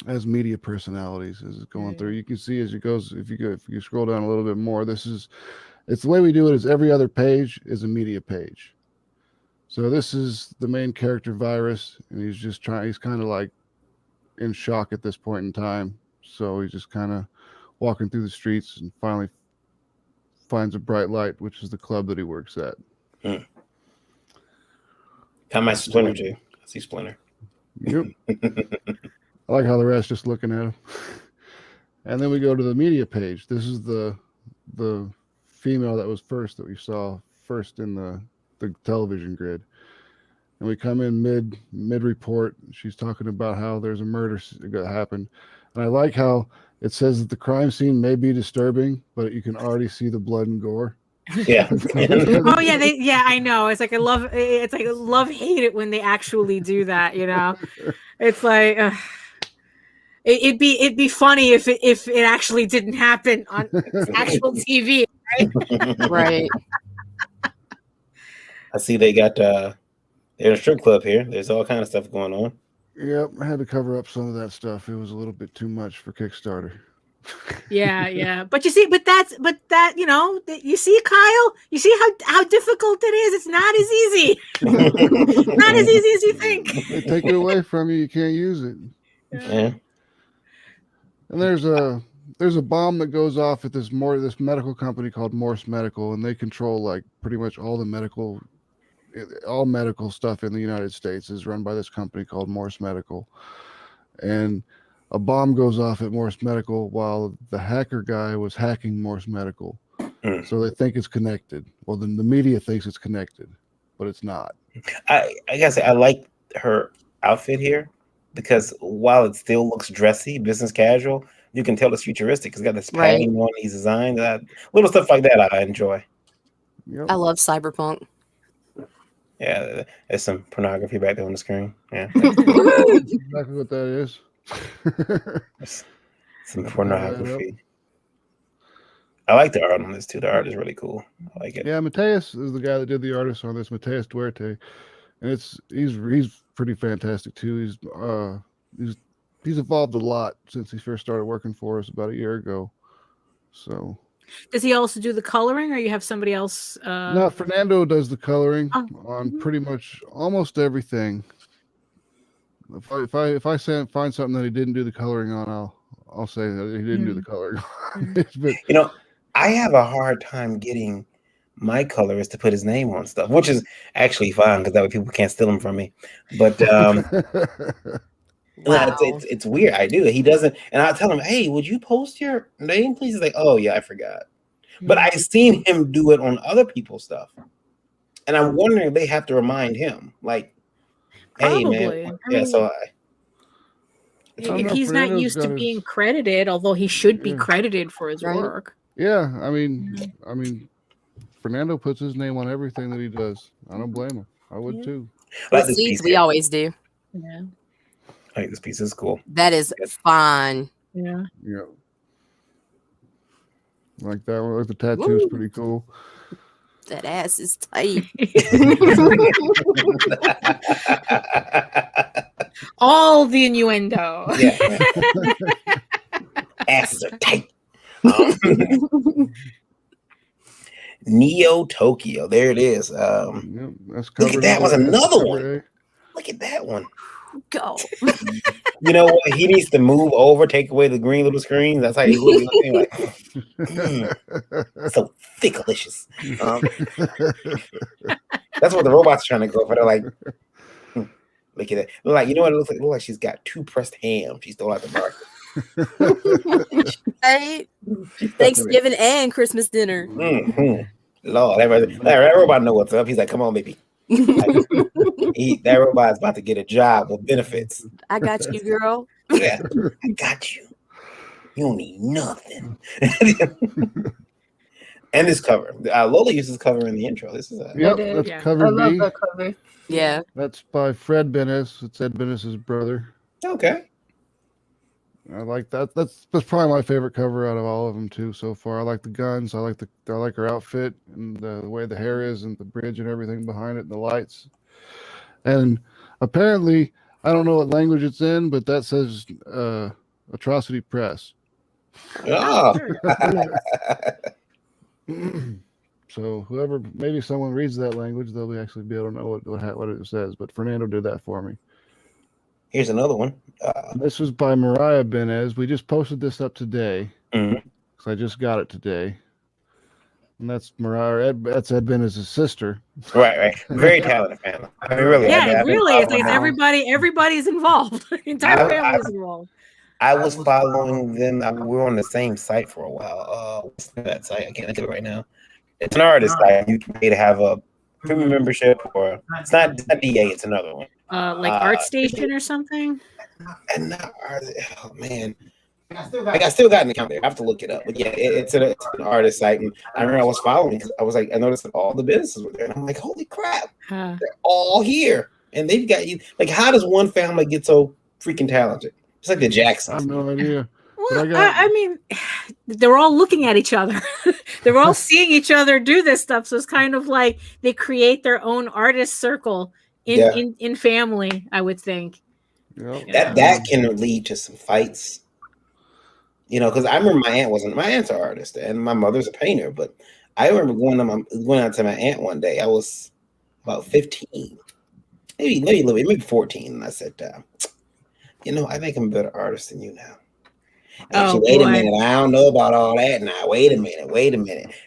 as media personalities as it's going through. You can see as it goes, if you scroll down a little bit more, it's the way we do it is every other page is a media page. So this is the main character, Virus, and he's kind of like in shock at this point in time. So he's just kind of walking through the streets and finally finds a bright light, which is the club that he works at. How much Splinter too? I see Splinter. Yep. I like how the rest just looking at him. And then we go to the media page. This is the female that was first that we saw first in the television grid. And we come in mid report. She's talking about how there's a murder that happened. And I like how it says that the crime scene may be disturbing, but you can already see the blood and gore. Yeah. Oh yeah, I know. It's like I love hate it when they actually do that, you know. It's like it'd be funny if it actually didn't happen on actual TV, right? Right. I see they got there's a strip club here. There's all kind of stuff going on. Yep, I had to cover up some of that stuff. It was a little bit too much for Kickstarter. Yeah. But you see, that you know, you see, Kyle, you see how difficult it is. It's not as easy. Not as easy as you think. They take it away from you, you can't use it. Yeah. And there's a bomb that goes off at this medical company called Morse Medical, and they control like pretty much all medical stuff in the United States is run by this company called Morse Medical. And a bomb goes off at Morse Medical while the hacker guy was hacking Morse Medical. So they think it's connected. Well, then the media thinks it's connected, but it's not. I gotta say, I like her outfit here because while it still looks dressy, business casual, you can tell it's futuristic. It's got this padding on these designs. Little stuff like that I enjoy. I love cyberpunk. Yeah, there's some pornography back there on the screen. Yeah. Exactly what that is. Some pornography. I like the art on this too. The art is really cool. I like it. Yeah, Mateus is the guy that did the artist on this, Mateus Duarte, and he's pretty fantastic too. He's evolved a lot since he first started working for us about a year ago. So, does he also do the coloring, or you have somebody else? No, Fernando does the coloring on pretty much almost everything. If I find something that he didn't do the coloring on, I'll say that he didn't do the coloring. But, I have a hard time getting my colorist to put his name on stuff, which is actually fine because that way people can't steal them from me. But it's weird. I do. He doesn't, and I'll tell him, "Hey, would you post your name, please?" He's like, "Oh yeah, I forgot." But I've seen him do it on other people's stuff, and I'm wondering if they have to remind him, like, "Hey, man." If he's not used to being credited, although he should be credited for his work. Yeah, I mean, Fernando puts his name on everything that he does. I don't blame him. I would too. I With like this seeds, piece we here. always do. Yeah. I think this piece is cool. That is fun. Yeah. Yeah. Like that one. Like the tattoo's Woo. pretty cool. That ass is tight. All the innuendo. Yeah. Asses are tight. Neo Tokyo. There it is. Yep, that's Look at that. Was that's another cover one. A. Look at that one. Go. You know what? He needs to move over, take away the green little screens. That's how he's looking. Like, so thickalicious. That's what the robots are trying to go for. They're like, look at it. Like, you know what it looks like? It looks like she's got 2 pressed ham. She's still at the market. Hey, Thanksgiving and Christmas dinner. Mm-hmm. Lord, that robot know what's up. He's like, come on, baby. That robot's about to get a job with benefits. I got you, girl. Yeah, I got you. You don't need nothing. And this cover. Lola uses cover in the intro. This is Yep, did. that's Yeah. cover I love B. that cover. Yeah. That's by Fred Bennis. It's Ed Bennis's brother. okay. I like that. That's probably my favorite cover out of all of them too so far. I like the guns. I like her outfit and the way the hair is and the bridge and everything behind it and the lights. And apparently, I don't know what language it's in, but that says Atrocity Press. Oh. So whoever, maybe someone reads that language, they'll actually be able to know what it says. But Fernando did that for me. Here's another one. This was by Mariah Benez. We just posted this up today. Mhm. So I just got it today. And that's Mariah. That's Ed Benez's sister. Right. Very talented family. I mean, really. Yeah, I've been really. It's like following them. everybody's involved. The entire family's involved. I was following them. We were on the same site for a while. What's that site? I can't think of it right now. It's an artist site. You can pay to have a premium membership, or it's not DA. It's another one. Like ArtStation or something. And not artist. Oh man. I still got an account there. I have to look it up. But yeah, it's an artist site. And I remember I was following because I was like, I noticed that all the businesses were there. And I'm like, holy crap, they're all here. And they've got you. Like, how does one family get so freaking talented? It's like the I Jacksons. have no idea. Well, I mean, they're all looking at each other. They're all seeing each other do this stuff. So it's kind of like they create their own artist circle in family, I would think. Yep. That can lead to some fights. You know, because I remember my aunt's an artist and my mother's a painter, but I remember going out to my aunt one day. I was about 15, maybe a little bit, maybe 14. And I said, you know, I think I'm a better artist than you now. And she, wait a minute, I don't know about all that now. Wait a minute.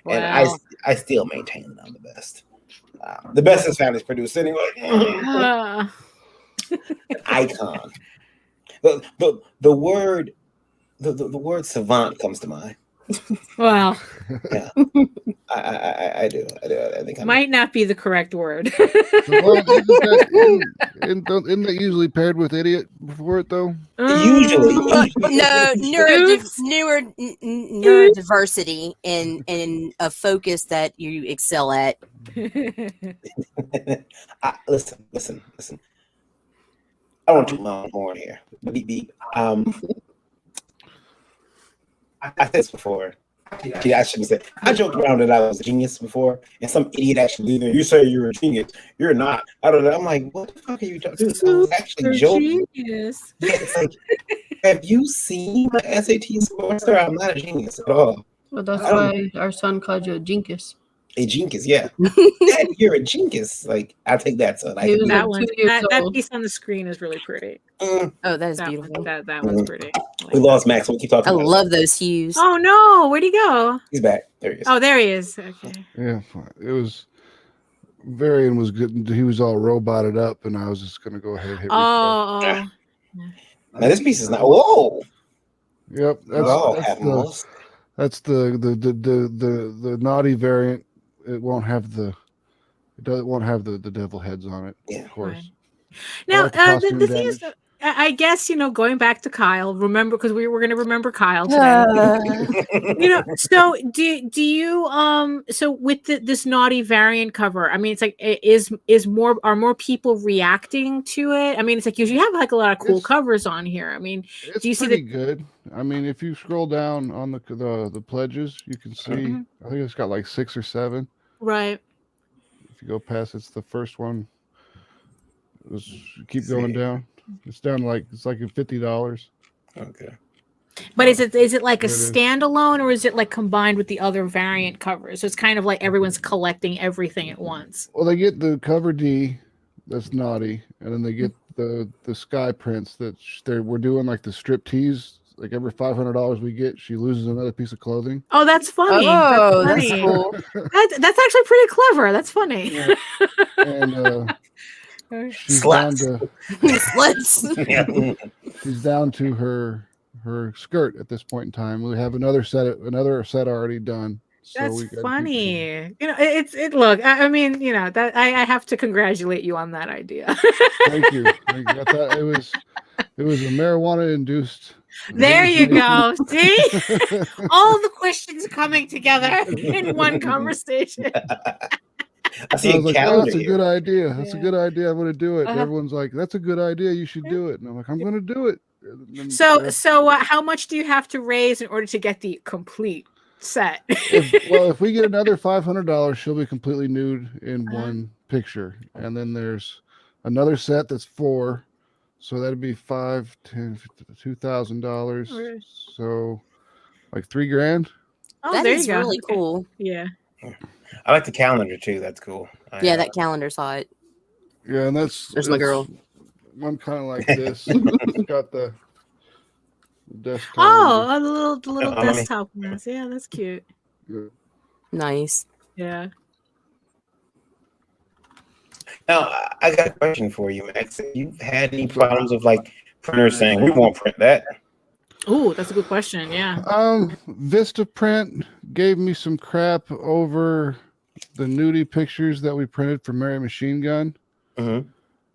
Wow. And I still maintain that I'm the best. The best this family's produced anyway. An icon. The word savant comes to mind. Well, Yeah, I do. I think I might not be the correct word. Well, isn't that usually paired with idiot before it though? Usually. No, neurodiversity in a focus that you excel at. Listen. I don't want to toot my own horn here. Beep. I said this before. Actually, I shouldn't say. I joked around that I was a genius before, and some idiot actually believed me. You say you're a genius. You're not. I don't know. I'm like, what the fuck are you talking about? I was actually joking. Genius. Yeah, it's like, have you seen my SAT score? Sir, I'm not a genius at all. Well, that's why our son called you a jinkus. A jinkus, yeah. Dad, you're a jinkus. Like, I'll take that, son. He was That like one, 2 years that old. piece on the screen is really pretty. Oh, that is That beautiful. one, that one's pretty. We lost Max. We'll keep talking I about it. love those hues. Oh no, where'd he go? He's back. There he is. Oh, there he is. Okay. Yeah, it was. Varian was good. He was all roboted up, and I was just gonna go ahead and hit. Oh, Now, this piece is not. Whoa. Yep, that's the naughty variant. It won't have the devil heads on it. Yeah. Of course. Right. Now, like the costume the thing is, damage. I guess, going back to Kyle, remember, because we were going to remember Kyle today. So do you so with this naughty variant cover, I mean, it's like, are more people reacting to it? I mean, it's like you have like a lot of cool covers on here. I mean, It's do you see pretty good. I mean, if you scroll down on the pledges, you can see. Mhm. I think it's got like 6 or 7. Right. If you go past, it's the first one. Keep going down. It's down it's like $50. Okay. But is it like a There it is. standalone, or is it like combined with the other variant covers? So it's kind of like everyone's collecting everything at once. Well, they get the cover D, that's naughty, and then they get the sky prints that we're doing like the strip tease. Like every $500 we get, she loses another piece of clothing. Oh, that's funny. Oh, that's that's funny. cool. That's actually pretty clever. That's funny. Yeah. And she's down Sluts. to Let's. she's down to her skirt at this point in time. We have another set already done. So That's we gotta keep funny. Look, I mean, that I have to congratulate you on that idea. Thank you. I thought it was a marijuana induced. There you go. See? All the questions coming together in one conversation. I see I a was like, calendar that's a here. good idea. That's a Yeah. good idea. I'm going to do it. Uh-huh. Everyone's like, that's a good idea. You should do it. And I'm like, I'm going to do it. And then, So how much do you have to raise in order to get the complete set? if we get another $500, she'll be completely nude in one picture. And then there's another set that's 4. So that'd be $5, $10, $2,000. So like $3,000. Oh, That there is you go. really Okay. cool. Yeah. I like the calendar too. That's cool. Yeah, that calendar's hot. Yeah, and There's my girl. I'm kind of like this. It's got the desktop. Oh, the little let me- desktop ones. Yeah, that's cute. Nice. Yeah. Now, I got a question for you, Max. Have you had any problems with like printers saying we won't print that? Oh, that's a good question. Yeah. Vistaprint gave me some crap over the nudie pictures that we printed for Mary Machine Gun,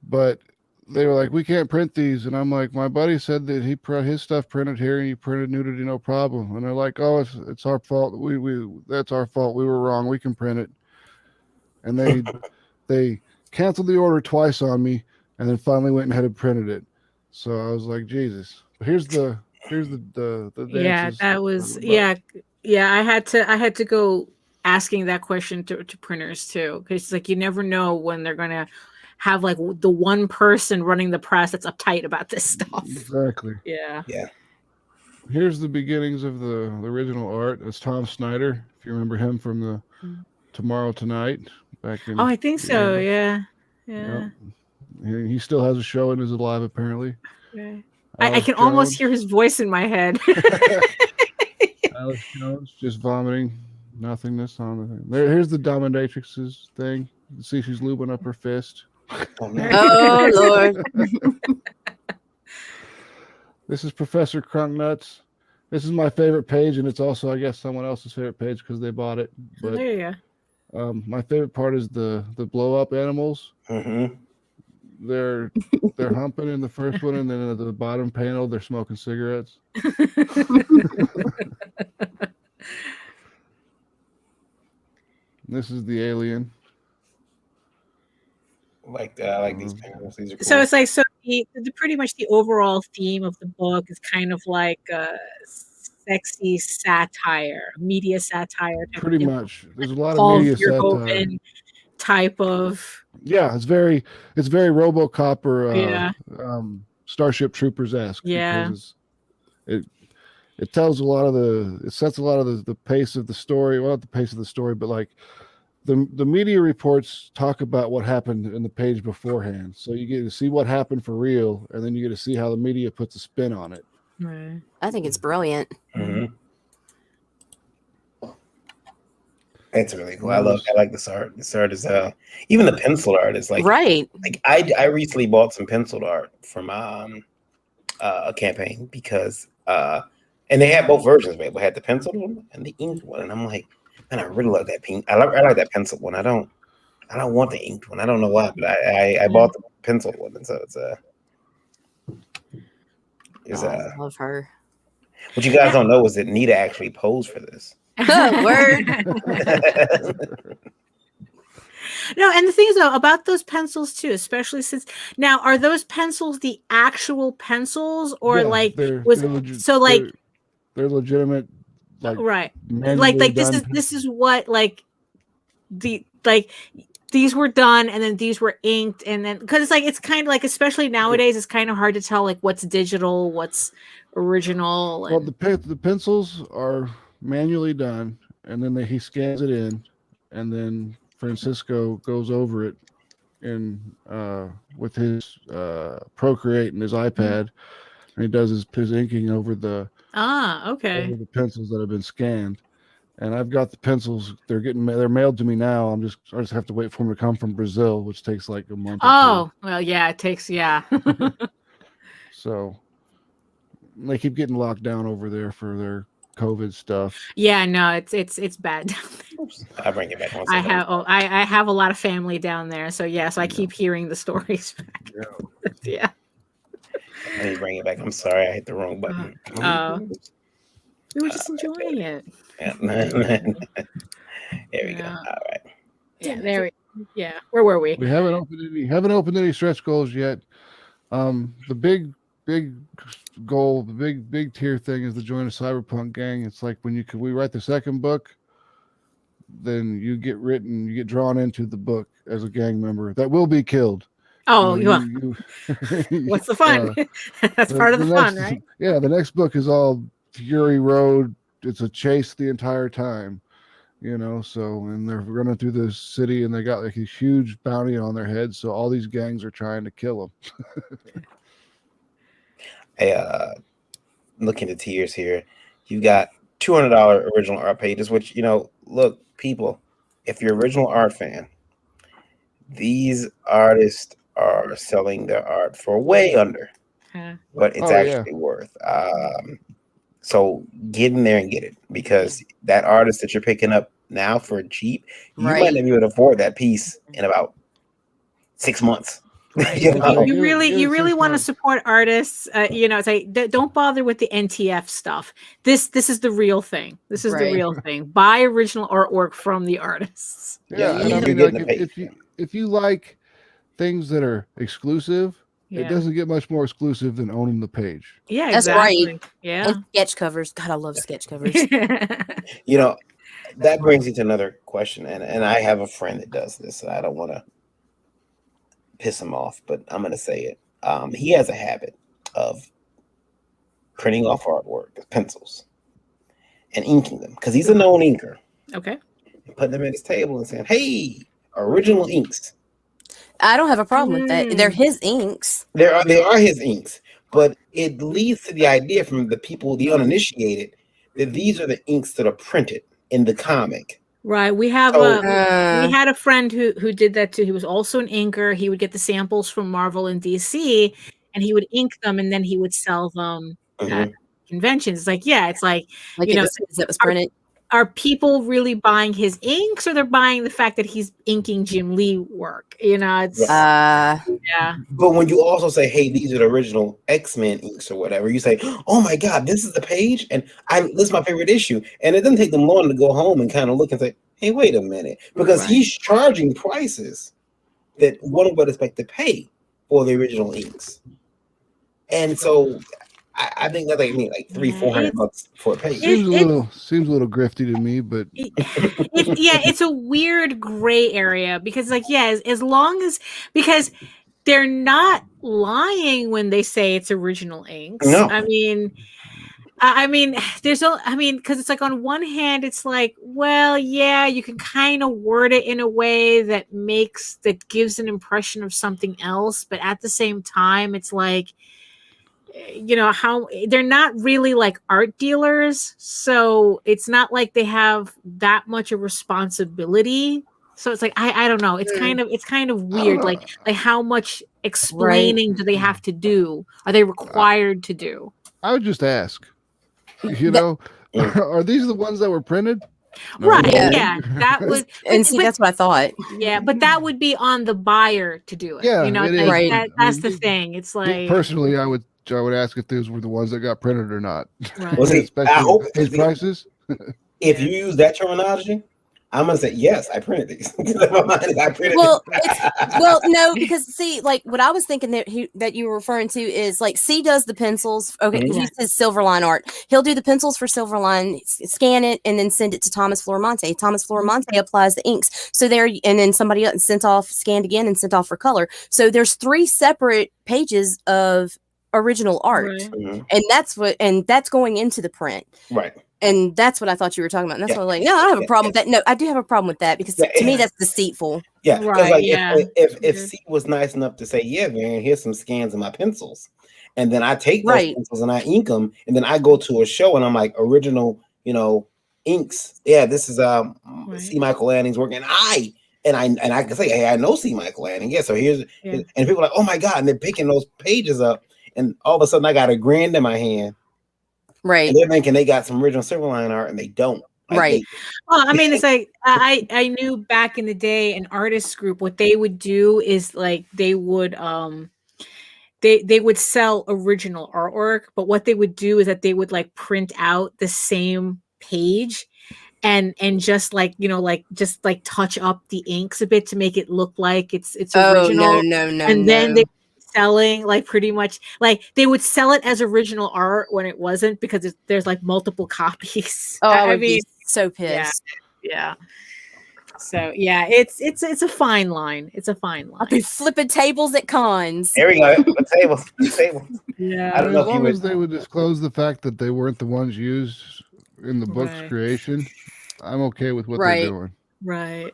but they were like, we can't print these, and I'm like, my buddy said that his stuff printed here and you printed nudity no problem, and they're like, oh, it's our fault. That's our fault. We were wrong. We can print it, and they canceled the order twice on me, and then finally went ahead and printed it. So I was like, Jesus. But here's the Yeah, dances. that was yeah. I had to go asking that question to printers too, because it's like you never know when they're gonna have like the one person running the press that's uptight about this stuff. Exactly. Yeah. Here's the beginnings of the original art. It's Tom Snyder, if you remember him from the Tomorrow Tonight back in. Oh, I think so. Yeah. Yep. He still has a show and is alive apparently. Okay. I can almost hear his voice in my head. Alex Jones just vomiting nothingness on the thing. Here's the dominatrix's thing. You can see she's lubing up her fist. Oh Lord. This is Professor Crunknuts. This is my favorite page, and it's also, I guess, someone else's favorite page because they bought it. But There you go. my favorite part is the blow up animals. They're humping in the first one, and then at the bottom panel they're smoking cigarettes. This is the alien. Like these panels. These are cool. So it's like the pretty much the overall theme of the book is kind of like sexy satire, media satire. Pretty much. There's a lot of media satire. Type of. Yeah, it's very RoboCop or Starship Troopers-esque. Yeah. Because it tells a lot of it sets a lot of the pace of the story. Well, not the pace of the story, but like the media reports talk about what happened in the page beforehand. So you get to see what happened for real, and then you get to see how the media puts a spin on it. Right. I think it's brilliant. It's really cool. I like this art. This art is even the pencil art is like Right. Like I recently bought some penciled art from a campaign because and they had both versions. We had the penciled one and the inked one, and I'm like, man, I really love that pink. I like that penciled one. I don't want the inked one. I don't know why, but I bought the penciled one, and so I love her. What you guys don't know is that Nita actually posed for this. Word. No, and the thing is though about those pencils too, especially since now are those pencils the actual pencils or Yeah, like they're legitimate, like right, manually like done this is what like these were done and then these were inked and then because it's kind of like especially nowadays it's kind of hard to tell like what's digital, what's original. Well, the pencils are manually done, and then he scans it in, and then Francisco goes over it in with his Procreate and his iPad, and he does his inking over the okay pencils that have been scanned. And I've got the pencils. They're mailed to me now. I just have to wait for them to come from Brazil, which takes like a month. Oh, well, yeah, it takes So they keep getting locked down over there for their COVID stuff. Yeah, no, it's bad down there. I'll bring it back. I have a lot of family down there, so yes, I keep hearing the stories back. Yeah. Let me bring it back. I'm sorry, I hit the wrong button. We were just enjoying it. Yeah. There we go. All right. Yeah, where were we? We haven't opened any stretch goals yet. The big goal, the big tier thing is to join a cyberpunk gang. It's like when we write the second book, then you get drawn into the book as a gang member that will be killed. Oh, what's the fun? That's part of the fun, right? Yeah, the next book is all Fury Road. It's a chase the entire time, and they're running through the city and they got like a huge bounty on their heads, so all these gangs are trying to kill them. Hey, looking at tiers here, you got $200 original art pages, which look, people, if you're original art fan, these artists are selling their art for way under what it's actually worth. So get in there and get it, because that artist that you're picking up now for cheap, you might not be able to afford that piece in about 6 months. You really want to support artists. It's like don't bother with the NTF stuff. This is the real thing. This is the real thing. Buy original artwork from the artists. Yeah, if you like things that are exclusive, it doesn't get much more exclusive than owning the page. Yeah, that's exactly. right. Yeah, and sketch covers. God, I love sketch covers. That brings me to another question, and I have a friend that does this, and I don't want to piss him off, but I'm going to say it. He has a habit of printing off artwork with pencils and inking them, because he's a known inker. Okay. And putting them at his table and saying, "Hey, original inks." I don't have a problem with that. They're his inks. They are his inks, but it leads to the idea from the people, the uninitiated, that these are the inks that are printed in the comic. Right. We have we had a friend who did that too. He was also an inker. He would get the samples from Marvel and DC, and he would ink them, and then he would sell them at conventions. It's like it was printed. Are people really buying his inks, or they're buying the fact that he's inking Jim Lee work? It's yeah. But when you also say, "Hey, these are the original X-Men inks" or whatever, you say, "Oh my God, this is the page, and this is my favorite issue." And it doesn't take them long to go home and kind of look and say, "Hey, wait a minute," because he's charging prices that one would expect to pay for the original inks, and so. I think that's like $300-400 for a page. Seems a little grifty to me, but it's a weird gray area because, as long as because they're not lying when they say it's original inks. No. Because it's like on one hand, it's like, well, yeah, you can kind of word it in a way that gives an impression of something else, but at the same time, it's like. How they're not really like art dealers, so it's not like they have that much of responsibility. So it's like I don't know. It's kind of weird. Like how much explaining do they have to do? Are they required to do? I would just ask. Are these the ones that were printed? No, Right. Yeah. Yeah. That would And see, that's what I thought. yeah, but that would be on the buyer to do it. Yeah, You know, it like, is. Right. that's I the mean, thing. It's me like personally, I would ask if those were the ones that got printed or not. right. Well, see, I Especially hope these prices. if Yeah. you use that terminology, I'm gonna say yes. I printed these. I printed Well, these. no, because see, like what I was thinking that you were referring to is like C does the pencils. Okay, Mhm. he says Silverline Art. He'll do the pencils for Silverline, scan it, and then send it to Thomas Floramonte. Thomas Floramonte applies the inks. So there, and then somebody else sent off, scanned again, and sent off for color. So there's 3 separate pages of original art, Right. Mhm. and that's going into the print. Right. And that's what I thought you were talking about. And that's Yeah. why I'm like, no, I don't have a problem with that. No, I do have a problem with that because Yeah, to me that's deceitful. Yeah, because Right, like yeah. if Good. C was nice enough to say, yeah, man, here's some scans of my pencils, and then I take those Right. pencils and I ink them, and then I go to a show and I'm like, original, inks. Yeah, this is Right. C. Michael Lanning's work, and I can say, hey, I know C. Michael Lanning. Yeah, so here's Yeah. and people are like, oh my god, and they're picking those pages up, and all of a sudden I got $1,000 in my hand, Right. and they're thinking they got some original Silverline art, and they don't. Like, Right. Well, I mean, it's like I knew back in the day an artist group, what they would do is like they would sell original artwork, but what they would do is that they would like print out the same page and just like just like touch up the inks a bit to make it look like it's Oh original. no. And then they selling like pretty much like they would sell it as original art when it wasn't because there's like multiple copies. Oh, I would mean, be so pissed. yeah. So yeah, it's a fine line. It's a fine I'll be line. flipping tables at cons. there we go. The tables. Yeah. I don't know As if you long would. as they would disclose the fact that they weren't the ones used in the book's Right. creation, I'm okay with what Right. they're doing. Right.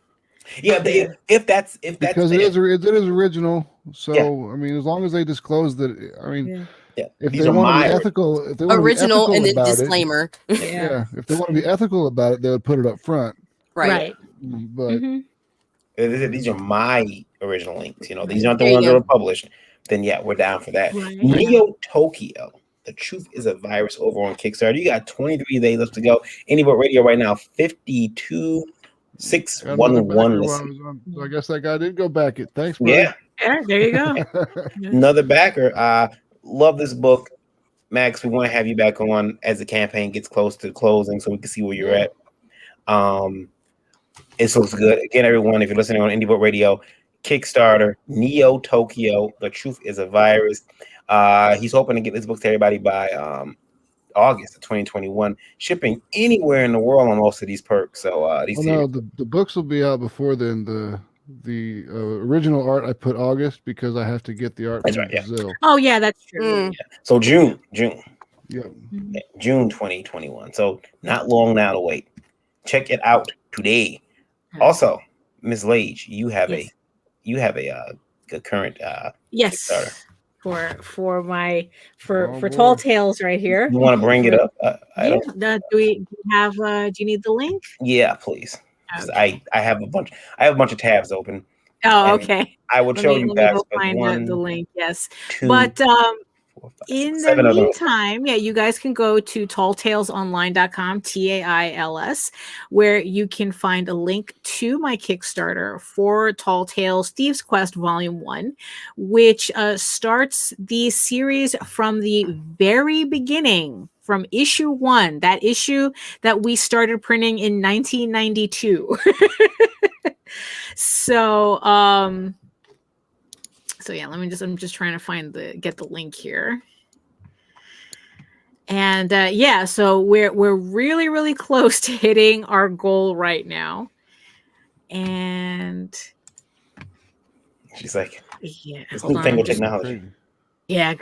Yeah, if that's Because it is original. So Yeah. I mean, as long as they disclose that, I mean, Yeah. yeah, if these they are want to my be ethical, if they want Original to be and then ethical about disclaimer. it, Yeah. if they want to be ethical about it, they would put it up front. Right. But Mhm. These are my original links. These aren't the There you ones go. that are published. Then yeah, we're down for that. Right. Neo Tokyo. The Truth is a Virus over on Kickstarter. You got 23 days left to go. Anybook Radio right now, 52,611 listen. So I guess that guy did go back it. Thanks, buddy. Yeah, Yeah, there you go. another backer. Love this book. Max, we want to have you back on as the campaign gets close to closing so we can see where you're at. It looks good. Again, everyone, if you're listening on Indie Radio, Kickstarter, Neo Tokyo, The Truth is a Virus. He's hoping to get this book to everybody by August of 2021. Shipping anywhere in the world on most of these perks. So the books will be out before then. The original art I put August because I have to get the art That's from right, yeah. Brazil. Oh yeah, that's true. Mm. So June. Yep. Yeah, June 2021. So not long now to wait. Check it out today. Also, Ms. Lage, you have a current Yes. Kickstarter. For Oh, Tall boy. Tales right here. You want to bring it up? Yeah. Do you need the link? Yeah, please. 'Cause I have a bunch of tabs open. Oh, And okay. I would show you Let me guys go but find one, the link. Yes. 2, But 4, 5, in 6, the 7 of them. meantime, yeah, you guys can go to talltalesonline.com, TAILS, where you can find a link to my Kickstarter for Tall Tales Thieves Quest Volume 1, which starts the series from the very beginning, from issue 1, that issue that we started printing in 1992. So yeah, I'm just trying to get the link here. And yeah, so we're really, really close to hitting our goal right now. And She's like, yeah, it's hold on, newfangled just- technology. yeah,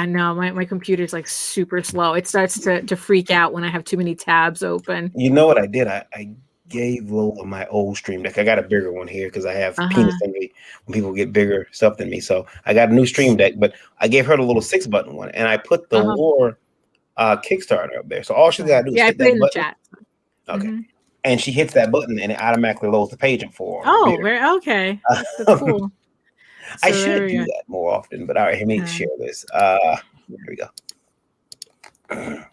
no, my computer's like super slow. It starts to freak out when I have too many tabs open. You know what I did? I gave Lola my old stream deck. I got a bigger one here because I have penis envy when people get bigger stuff than me. So I got a new stream deck, but I gave her the little 6-button one, and I put the lore Kickstarter up there. So all she's got to do is I hit put it that in the button. chat. Okay. Mhm. And she hits that button, and it automatically loads the page up for her. Oh, okay. That's cool. I So there should we do go. that more often, but all right, let me share this. There we go. There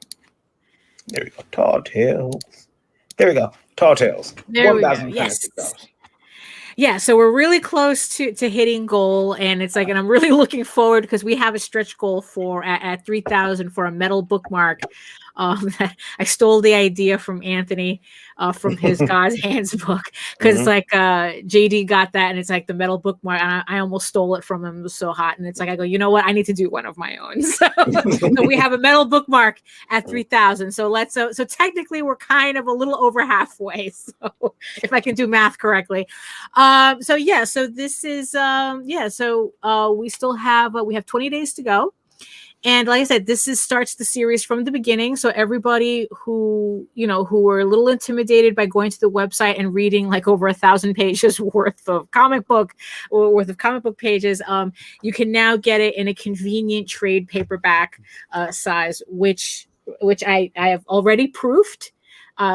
we go. Tall Tales. There we go. Tall Tales. There we go. $1,026. Yes. Yeah, so we're really close to hitting goal, and it's like, and I'm really looking forward because we have a stretch goal for at 3,000 for a metal bookmark. I stole the idea from Anthony from his God's Hands book because like JD got that, and it's like the metal bookmark, and I almost stole it from him. It was so hot, and it's like I go, you know what? I need to do one of my own. So we have a metal bookmark at 3,000. So let's so technically we're kind of a little over halfway. So if I can do math correctly. So this is we still have we have 20 days to go, and like I said, this starts the series from the beginning. So everybody who were a little intimidated by going to the website and reading like over 1,000 pages worth of comic book pages, you can now get it in a convenient trade paperback size, which I have already proofed.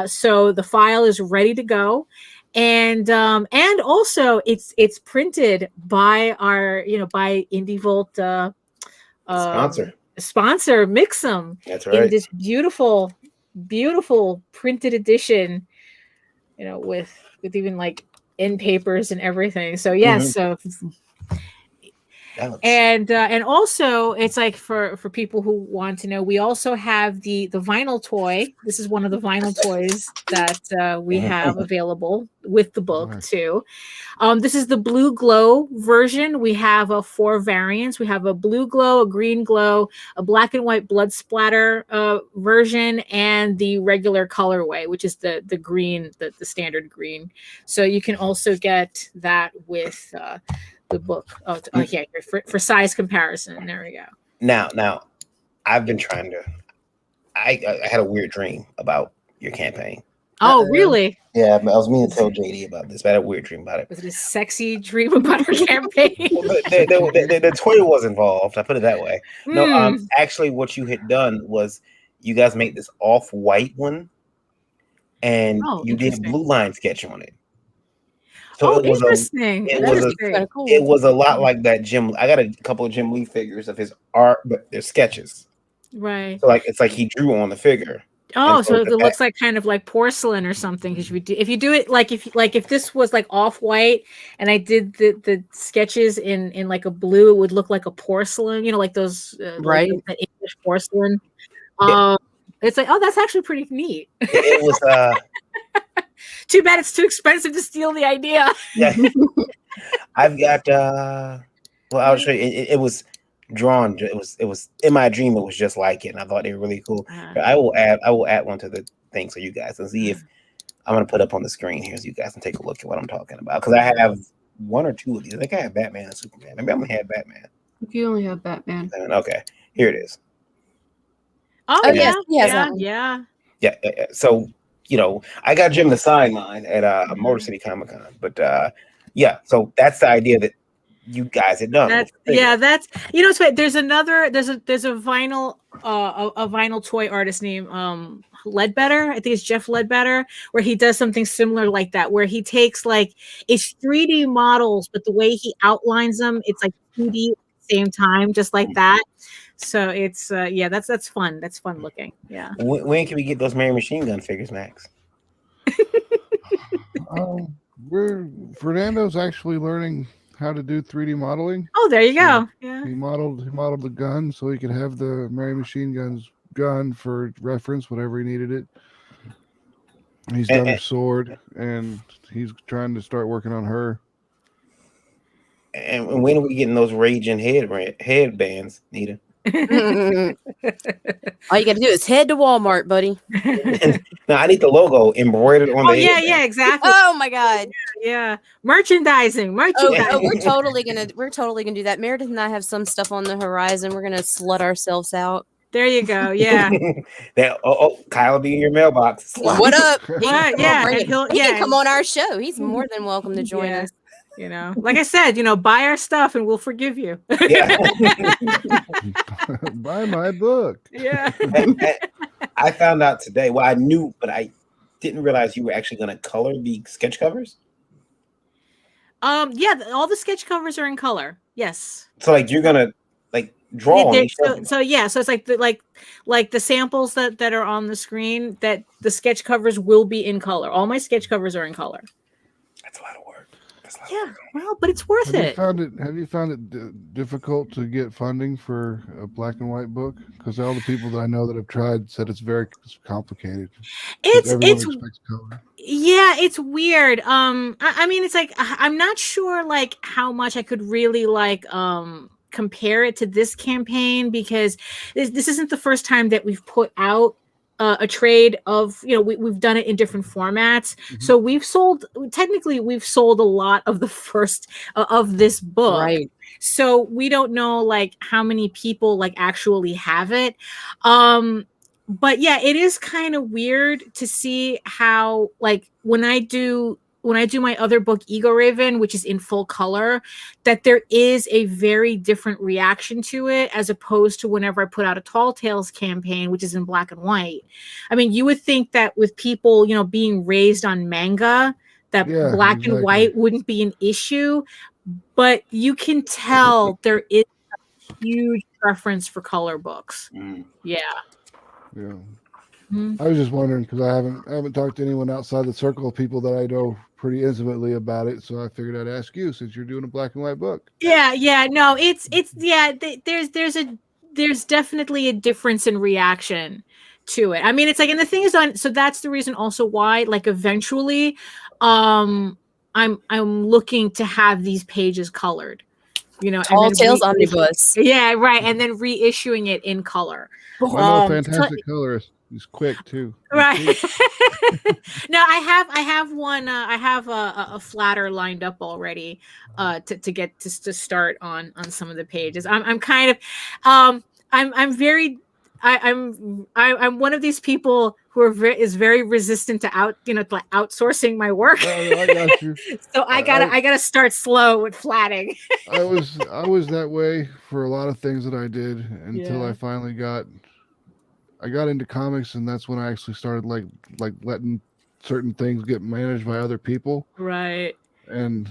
So the file is ready to go. And also it's printed by our by Indie Vault sponsor Mixum. That's right. In this beautiful printed edition, with even like end papers and everything. So yes, and also it's like for people who want to know, we also have the vinyl toy. This is one of the vinyl toys that we have available with the book too. This is the blue glow version. We have 4 variants. We have a blue glow, a green glow, a black and white blood splatter version, and the regular colorway, which is the green, the standard green. So you can also get that with the book. For size comparison. There we go. Now, I've been trying to. I had a weird dream about your campaign. Oh, really? Yeah, I was meaning to tell JD about this, but I had a weird dream about it. Was it a sexy dream about our campaign? The toy was involved. I put it that way. No, actually, what you had done was you guys made this off-white one, and you did a blue line sketch on it. So it was interesting. It was a lot like that Jim. I got a couple of Jim Lee figures of his art, but they're sketches. Right. So it's like he drew on the figure. Oh, so it looks like kind of like porcelain or something. Because if you do it if this was like off white and I did the sketches in like a blue, it would look like a porcelain. Like those right like English porcelain. It's like, oh, that's actually pretty neat. It was too bad it's too expensive to steal the idea. Yeah. I've got I'll show you. It was drawn. It was in my dream. It was just like it, and I thought they were really cool. I will add one to the thing so you guys can see. If I'm gonna put up on the screen here so you guys can take a look at what I'm talking about, because I have 1 or 2 of these. I think I have Batman and Superman. Maybe I'm gonna have Batman. You only have Batman. Okay, here it is. Oh yeah. So I got Jim the sideline at Motor City Comic Con, but so that's the idea that you guys had done. That's it's funny. There's a vinyl toy artist named Ledbetter. I think it's Jeff Ledbetter, where he does something similar like that, where he takes like it's 3D models, but the way he outlines them, it's like 2D at the same time, just like that. So it's that's fun. That's fun looking. Yeah. When can we get those Mary Machine Gun figures, Max? Fernando's actually learning how to do 3D modeling. Oh, there you go. Yeah. He modeled the gun so he could have the Mary Machine Gun's gun for reference whenever he needed it. He's done her sword, and he's trying to start working on her. And when are we getting those raging headbands, Nita? All you got to do is head to Walmart, buddy. No, I need the logo embroidered on the head. Yeah, exactly. Oh my god. Yeah. Merchandising. Oh, we're totally gonna do that. Meredith and I have some stuff on the horizon. We're gonna slut ourselves out. There you go. Yeah. Kyle will be in your mailbox. What up? He can come on our show. He's more than welcome to join us. Like I said, buy our stuff and we'll forgive you. Yeah. Buy my book. Yeah. I found out today. Well, I knew, but I didn't realize you were actually going to color the sketch covers. Yeah, all the sketch covers are in color. Yes. So, you're gonna drawing. So it's like the samples that are on the screen, that the sketch covers will be in color. All my sketch covers are in color. That's a lot of work. Yeah, well, but it's worth it. Have you found it difficult to get funding for a black and white book? Because all the people that I know that have tried said it's very complicated. Everyone expects color. Yeah, it's weird. I mean, it's like I'm not sure like how much I could really like compare it to this campaign, because this isn't the first time that we've put out a trade of, we've done it in different formats. So we've sold a lot of the first of this book. Right. So we don't know like how many people like actually have it. But yeah, it is kind of weird to see how like when I do my other book, Ego Raven, which is in full color, that there is a very different reaction to it as opposed to whenever I put out a Tall Tales campaign, which is in black and white. I mean, you would think that with people, being raised on manga, that black and white wouldn't be an issue, but you can tell there is a huge preference for color books. Yeah. I was just wondering, because I haven't talked to anyone outside the circle of people that I know pretty intimately about it, so I figured I'd ask you since you're doing a black and white book. No, there's definitely a difference in reaction to it. I mean, it's like, and the thing is so that's the reason also why like eventually I'm looking to have these pages colored. Tall Tales Omnibus. Yeah, right. And then reissuing it in color. I know a fantastic colorist. He's quick too. Right. No, I have one. I have a flatter lined up already to get to start on some of the pages. I'm kind of I'm very I'm one of these people who is very resistant to outsourcing my work. I got you. So I gotta start slow with flatting. I was that way for a lot of things that I did until I finally got into comics, and that's when I actually started like letting certain things get managed by other people. Right. And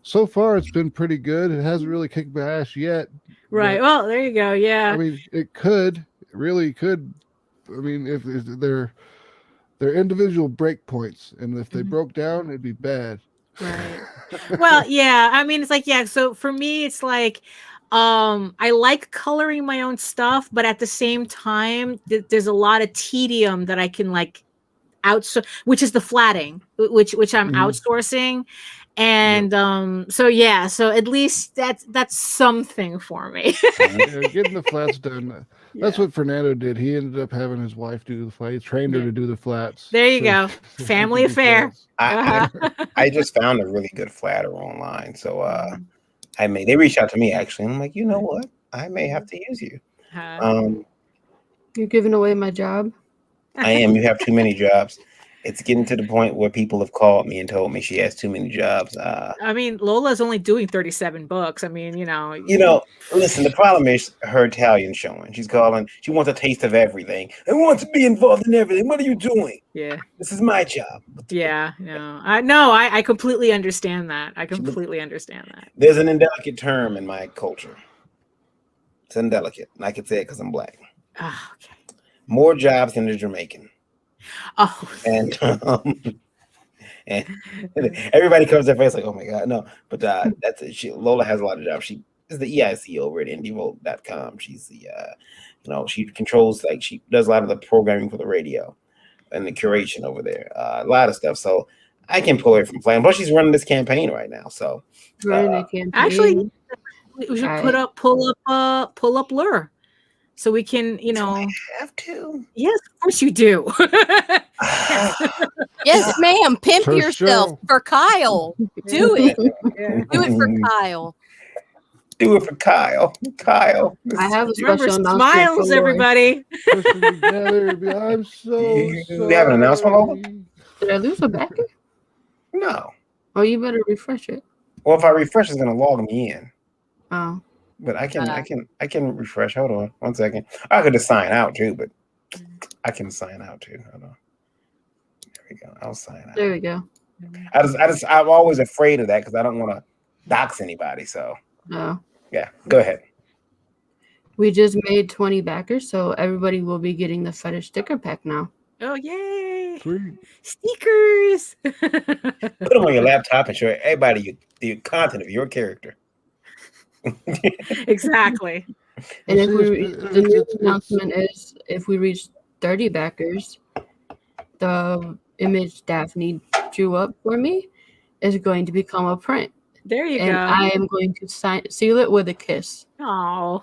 so far it's been pretty good. It hasn't really kicked my ass yet. Right. Well, there you go. Yeah. I mean, it really could. I mean, if they're individual break points, and if they broke down, it'd be bad. Right. Well, yeah. I mean, it's like, so for me, it's like, I like coloring my own stuff, but at the same time, there's a lot of tedium that I can like outsource, which is the flatting, which I'm outsourcing. And so at least that's something for me. Getting the flats done. That's what Fernando did. He ended up having his wife do the flats. He trained her to do the flats. There you go. Family affair. I just found a really good flatter online. So they reached out to me actually. And I'm like, you know what? I may have to use you. You're giving away my job. I am. You have too many jobs. It's getting to the point where people have called me and told me she has too many jobs. I mean, Lola's only doing 37 books. I mean, listen, the problem is her Italian showing. She's calling. She wants a taste of everything. I want to be involved in everything. What are you doing? Yeah. This is my job. Yeah. No. I completely understand that. Understand that. There's an indelicate term in my culture. It's indelicate. And I can say it because I'm black. Oh, okay. More jobs than a Jamaican. Oh, and everybody comes their face like, oh my god, no. But that's it. Lola has a lot of jobs. She is the EIC over at indievolt.com. She's the she controls, like, she does a lot of the programming for the radio and the curation over there. A lot of stuff. So I can pull her from playing. But she's running this campaign right now. So running a campaign. Actually, we should pull up Lure. So we can, Do I have to? Yes, of course you do. Yes, ma'am. Pimp For yourself sure. for Kyle. Do it. Do it for Kyle. Do it for Kyle. Kyle. I have a Remember, special announcement. smiles, for Lori. everybody. Pushing together. I'm so You have an announcement, Lola? Did I lose a backer? No. Oh, you better refresh it. Well, if I refresh, it's gonna log me in. Oh. But I can refresh. Hold on 1 second. I could just sign out too, but I can sign out too. Hold on. There we go. I'll sign out. There we go. I'm always afraid of that because I don't want to dox anybody. So No. yeah, go ahead. We just made 20 backers, so everybody will be getting the fetish sticker pack now. Oh, yay! Sweet. Stickers! Put them on your laptop and show everybody the content of your character. Exactly. And if See, the new announcement is if we reach 30 backers, the image Daphne drew up for me is going to become a print. There you And go. I am going to seal it with a kiss. Oh,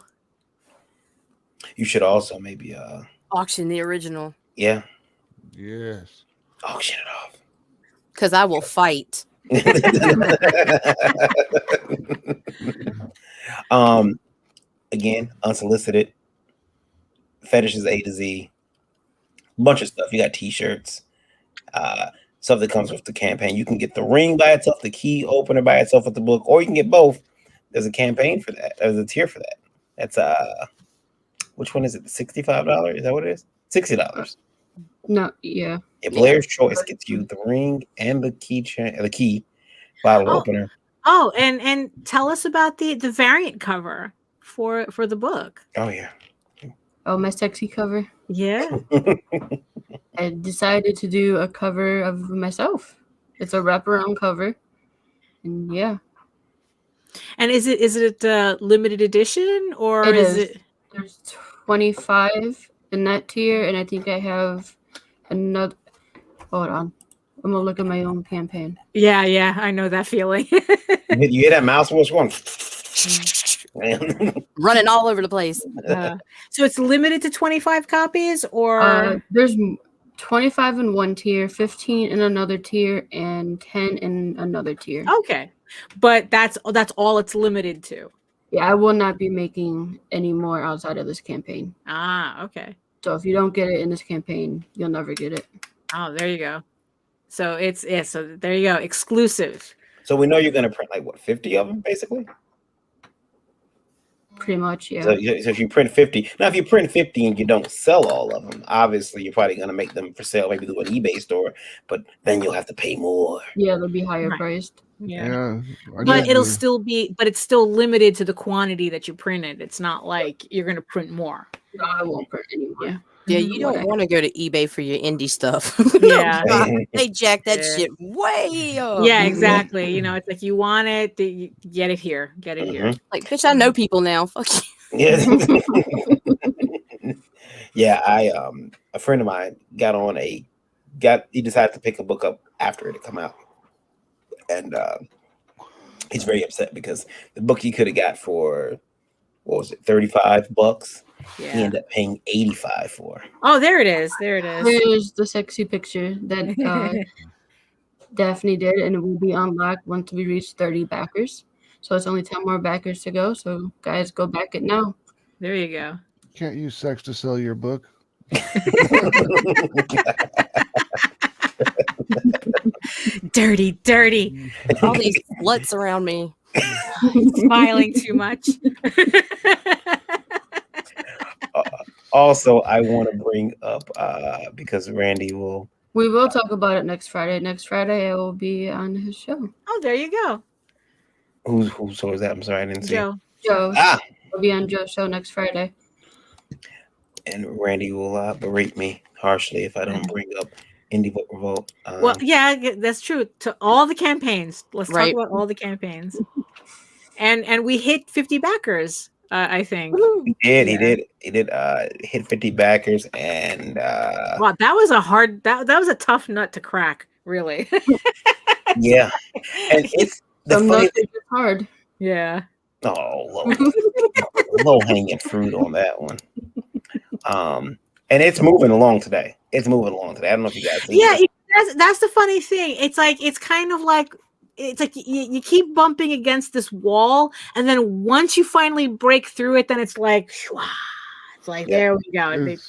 You should also maybe Auction the original. yeah, yes. auction it off. Because I will fight. Again, unsolicited fetishes A to Z, bunch of stuff. You got t-shirts, stuff that comes with the campaign. You can get the ring by itself, the key opener by itself with the book, or you can get both. There's a campaign for that. There's a tier for that. That's which one is it? $65? Is that what it is? $60. No, yeah. Blair's Choice gets you the ring and the key bottle opener. Oh, and tell us about the variant cover for the book. Oh yeah. Oh, my sexy cover. Yeah. I decided to do a cover of myself. It's a wraparound cover. And yeah. And is it limited edition or It is is. it? There's 25 in that tier, and I think I have another. Hold on. I'm gonna look at my own campaign. Yeah, I know that feeling. You hear that mouse voice going? Running all over the place. So it's limited to 25 copies, or There's 25 in one tier, 15 in another tier, and 10 in another tier. okay, but that's all it's limited to. Yeah, I will not be making any more outside of this campaign. Okay. So if you don't get it in this campaign, you'll never get it. Oh, there you go. So so there you go, exclusive. So we know you're going to print like what, 50 of them, basically. Pretty much, yeah. So if you print 50, now if you print 50 and you don't sell all of them, obviously you're probably going to make them for sale, maybe through an eBay store, but then you'll have to pay more. Yeah, they'll be higher Right. priced. Yeah. But it's still limited to the quantity that you printed. It's not like you're going to print more. No, I won't print anymore. Yeah, you don't want to go to eBay for your indie stuff. Yeah. They jack that shit way up. Yeah, exactly. It's like you want it, you get it here. Get it here. Like, bitch, I know people now. Fuck you. Yeah. Yeah, a friend of mine he decided to pick a book up after it had come out. And he's very upset because the book he could have got for, what was it, $35? Yeah. He ended up paying $85 for. Oh, there it is. Here's the sexy picture that Daphne did, and it will be unlocked once we reach 30 backers. So it's only 10 more backers to go. So guys, go back it now. There you go. Can't use sex to sell your book. Dirty. All these sluts around me. Smiling too much. Also, I want to bring up because Randy will. We will talk about it next Friday. Next Friday, I will be on his show. Oh, there you go. Who so is that? I'm sorry, I didn't see. Joe. I'll be on Joe's show next Friday. And Randy will berate me harshly if I don't bring up Indie Book Revolt. Well, yeah, that's true. To all the campaigns. Let's talk about all the campaigns. And we hit 50 backers, I think. He did hit 50 backers, and wow, that was a tough nut to crack, really. yeah. And it's the funny thing. It's hard. Yeah. Oh, low hanging fruit on that one. And it's moving along today. I don't know if you guys see it. That's the funny thing. It's kind of like you keep bumping against this wall, and then once you finally break through it, then it's like, there we go. And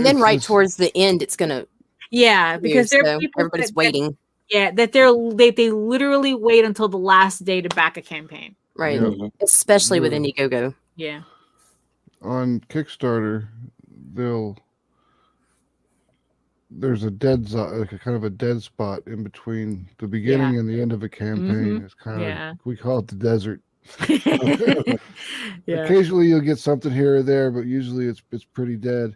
then towards the end, it's gonna. Yeah, because everybody's waiting. Yeah, that they literally wait until the last day to back a campaign. Right, especially with Indiegogo. Yeah. On Kickstarter, there's a dead zone, like a kind of a dead spot in between the beginning and the end of a campaign. It's kind of we call it the desert. Yeah. Occasionally you'll get something here or there, but usually it's pretty dead.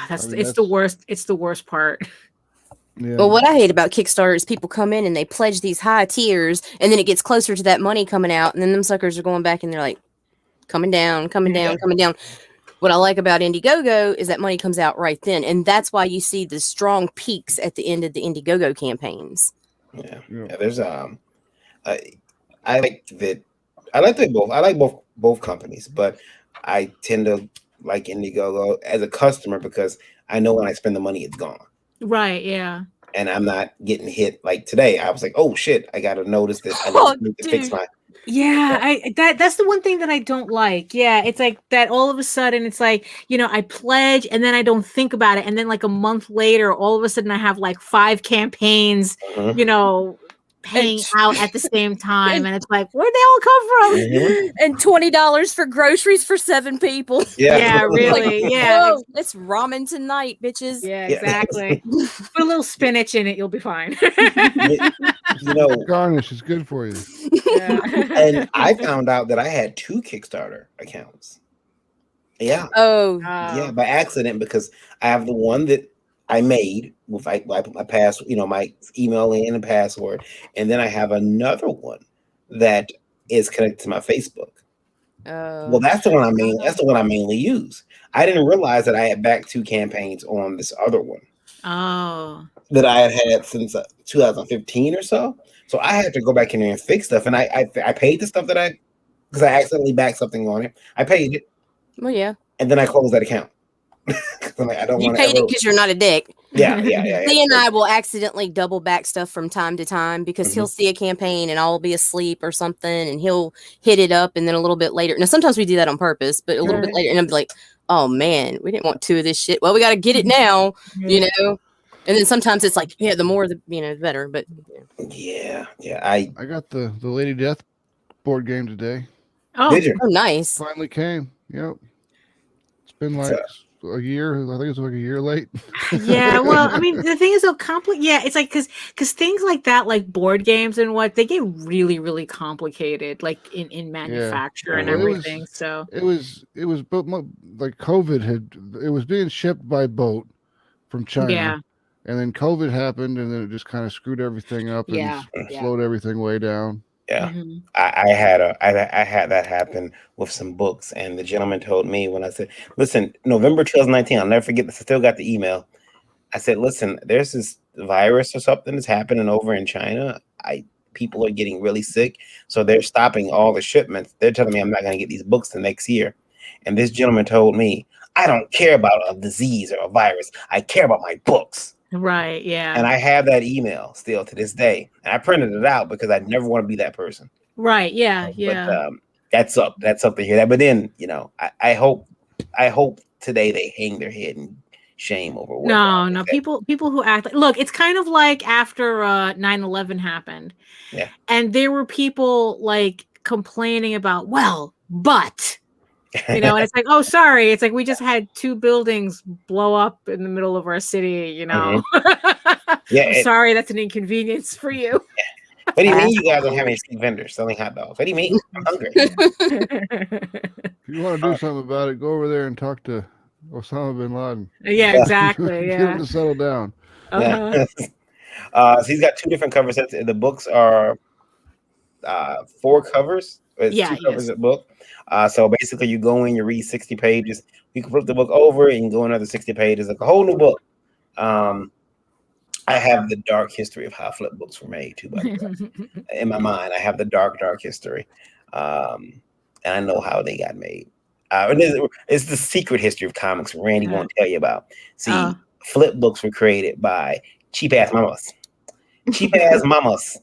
It's the worst. It's the worst part. Yeah. Well, what I hate about Kickstarter is people come in and they pledge these high tiers, and then it gets closer to that money coming out, and then them suckers are going back and they're like, coming down, coming down, coming down. What I like about Indiegogo is that money comes out right then, and that's why you see the strong peaks at the end of the Indiegogo campaigns. Yeah. There's I like that. I like them both. I like both companies, but I tend to like Indiegogo as a customer because I know when I spend the money, it's gone. Right. Yeah. And I'm not getting hit like today. I was like, oh shit, I gotta notice that I need to fix my. Yeah, that's the one thing that I don't like. Yeah, it's like that all of a sudden it's like, I pledge and then I don't think about it. And then like a month later, all of a sudden I have like 5 campaigns, paying out at the same time. And it's like, where'd they all come from? And $20 for groceries for 7 people. Yeah, really. Like, yeah. whoa, it's ramen tonight, bitches. Yeah, exactly. Put a little spinach in it, you'll be fine. Garnish is good for you. Yeah. And I found out that I had 2 Kickstarter accounts. Yeah. Oh. Yeah, by accident, because I have the one that I made with I put my my email in and password, and then I have another one that is connected to my Facebook. Well, that's the one I mean. That's the one I mainly use. I didn't realize that I had back 2 campaigns on this other one. Oh. That I had since 2015 or so. So I had to go back in there and fix stuff, and I paid the stuff because I accidentally backed something on it. I paid it. Well, yeah. And then I closed that account. I'm like, I don't want to. You paid it because you're not a dick. Yeah. Lee and I will accidentally double back stuff from time to time because he'll see a campaign and I'll be asleep or something, and he'll hit it up, and then a little bit later. Now sometimes we do that on purpose, but a little bit later, and I'm like, "Oh man, we didn't want 2 of this shit. Well, we got to get it now, And then sometimes it's like, the more the better. But yeah. I got the Lady Death board game today. Oh, did you? Oh, nice. Finally came. Yep. It's been like a year. I think it's like a year late. Yeah, well, I mean, the thing is, it's like because things like that, like board games and they get really, really complicated, like in manufacture and everything. It was but like COVID it was being shipped by boat from China. Yeah. And then COVID happened, and then it just kind of screwed everything up and slowed everything way down. Yeah, I had that happen with some books, and the gentleman told me when I said, "Listen, November 2019, I'll never forget this. I still got the email." I said, "Listen, there's this virus or something that's happening over in China. People are getting really sick, so they're stopping all the shipments. They're telling me I'm not going to get these books the next year." And this gentleman told me, "I don't care about a disease or a virus. I care about my books." Right. Yeah. And I have that email still to this day. And I printed it out because I never want to be that person. Right. Yeah. Yeah. But that's up to hear that. But then, I hope today they hang their head in shame over what. No. People who act look, it's kind of like after 9/11 happened. Yeah. And there were people like complaining about, but and it's like, oh, sorry. It's like we just had 2 buildings blow up in the middle of our city, Yeah. I'm sorry, that's an inconvenience for you. What do you mean you guys don't have any street vendors selling hot dogs? What do you mean? I'm hungry. If you want to do something about it, go over there and talk to Osama bin Laden. Yeah, exactly. Get him to settle down. Yeah. So he's got 2 different cover sets. The books are 4 covers. It's 2 covers of the book. So basically, you go in, you read 60 pages. You can flip the book over and you can go another 60 pages, like a whole new book. I have the dark history of how flip books were made, too, by the way. In my mind, I have the dark history. And I know how they got made. It's the secret history of comics Randy won't tell you about. See, flip books were created by cheap-ass mamas. Cheap-ass mamas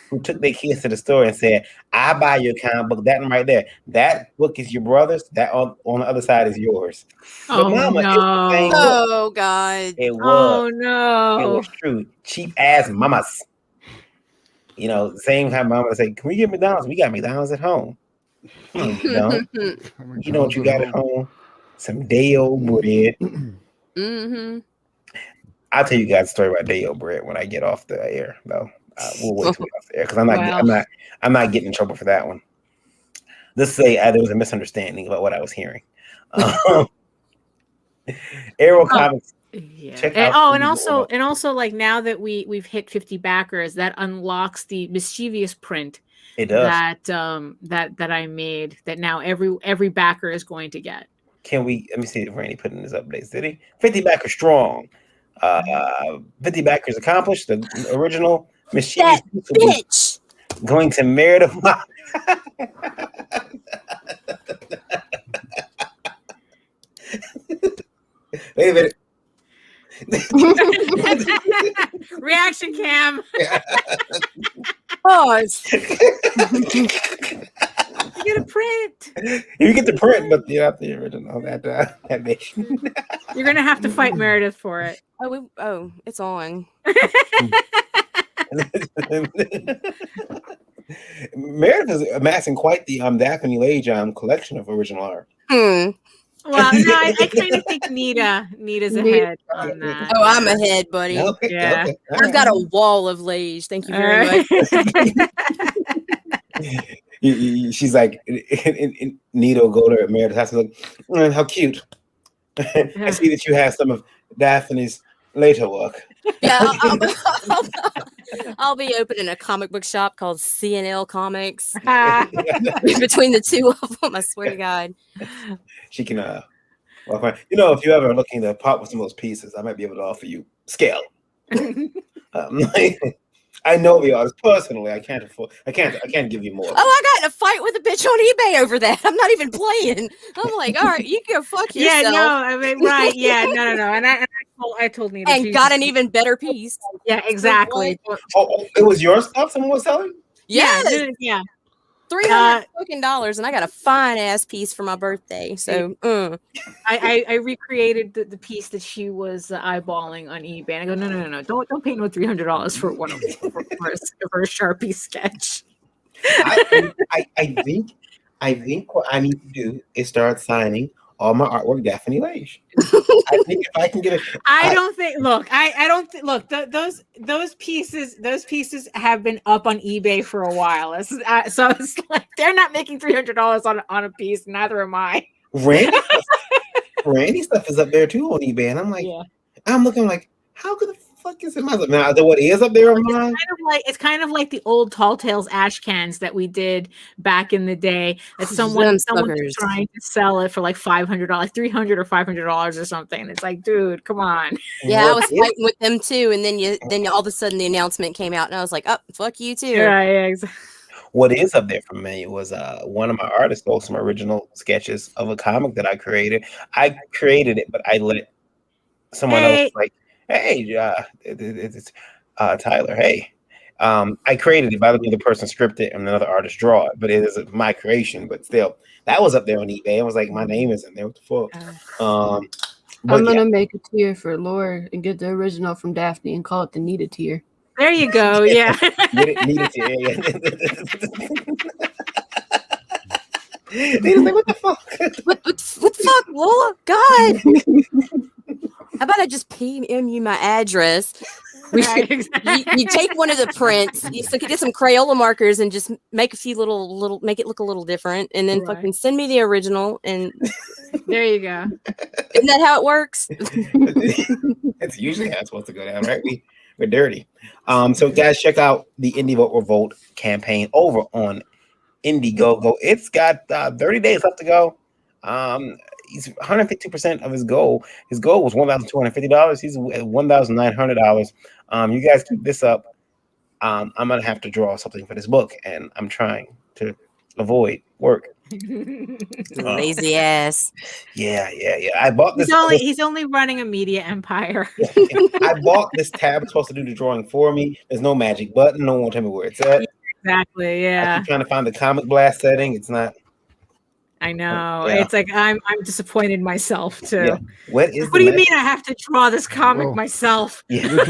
who took their kids to the store and said, "I buy your comic book. That one right there. That book is your brother's. That on the other side is yours." Oh, but mama, no. it's the same book. Oh, God. It was. Oh, no. It was true. Cheap ass mamas. The same kind of mama say, "Can we get McDonald's? We got McDonald's at home." You don't. You know what you got at home? Some Day-O bread. Mm-hmm. I'll tell you guys a story about Day-O bread when I get off the air, though. We'll wait till we get off the air because I'm not getting in trouble for that one. let's say there was a misunderstanding about what I was hearing. Arrow Comics. Yeah. Check And, out and also like now that we've hit 50 backers, that unlocks the mischievous print It does. that I made that now every backer is going to get. Let me see if Randy put in his updates. Did he? 50 backers strong. 50 backers accomplished. The original mischievous bitch going to Meredith. Wait a minute. Reaction cam. Pause. You get a print. You get the print, but you're not the original. That bitch. You're gonna have to fight Meredith for it. Oh, it's on. Meredith is amassing quite the Daphne Lage collection of original art. Hmm. Well, no, I kind of think Nita's ahead on that. Oh, I'm ahead, buddy. Okay, Yeah. okay. I've got a wall of Lage. Thank you very much. She's like, Nita will go to Meredith's house and look, how cute. I see that you have some of Daphne's later work. Yeah, I'll be opening a comic book shop called CNL Comics. Between the two of them, I swear to God. She can, if you're ever looking to pop with some of those pieces, I might be able to offer you scale. I know the artist personally. I can't give you more. Oh, I got in a fight with a bitch on eBay over that. I'm not even playing. I'm like, all right, you can go fuck yourself. Yeah, no, I mean, right? Yeah, no. And I told Nita, and got an even better piece. Yeah, exactly. Oh, it was your stuff someone was selling? Yes. Yeah. $300 fucking dollars, and I got a fine ass piece for my birthday. So I recreated the piece that she was eyeballing on eBay. And I go, no, don't pay no $300 for one of for a Sharpie sketch. I think what I need to do is start signing all my artwork Daphne Lage. I think if I can get it. I don't think. Look, those pieces have been up on eBay for a while. So it's like they're not making $300 on a piece. Neither am I. Randy stuff is up there too on eBay, and I'm like, I'm looking like, how could the fuck is it? Now, what is up there on mine? It's kind of like the old Tall Tales ash cans that we did back in the day. That someone's trying to sell it for like $500, $300 or $500 or something. It's like, dude, come on. Yeah, I was fighting with them too, and then all of a sudden the announcement came out, and I was like, oh, fuck you too. Yeah, exactly. What is up there for me was one of my artists stole some original sketches of a comic that I created. I created it, but I let someone else like, hey, it's Tyler. Hey, I created it, but the other person scripted it and another artist draw it. But it is my creation. But still, that was up there on eBay. I was like, my name isn't there. What the fuck? I'm gonna make a tier for lore and get the original from Daphne and call it the Nita tier. There you go. Yeah. Nita's like, what the fuck? What the fuck, Lola? God. How about I just PM you my address? Right, you take one of the prints, you get some Crayola markers and just make a few little make it look a little different, and then fucking send me the original. And there you go. Isn't that how it works? That's usually how it's supposed to go down, right? We're dirty. So guys, check out the Indie Vote Revolt campaign over on Indiegogo. It's got 30 days left to go. He's 150% of his goal. His goal was $1,250. He's at $1,900. You guys keep this up. I'm gonna have to draw something for this book, and I'm trying to avoid work. Lazy ass. Yeah. I bought this. He's only running a media empire. I bought this tab. It's supposed to do the drawing for me. There's no magic button. No one will tell me where it's at. Exactly. Yeah. I keep trying to find the Comic Blast setting. It's not. I know. Yeah. It's like I'm disappointed myself too. Yeah. What do you mean I have to draw this comic myself? Yeah.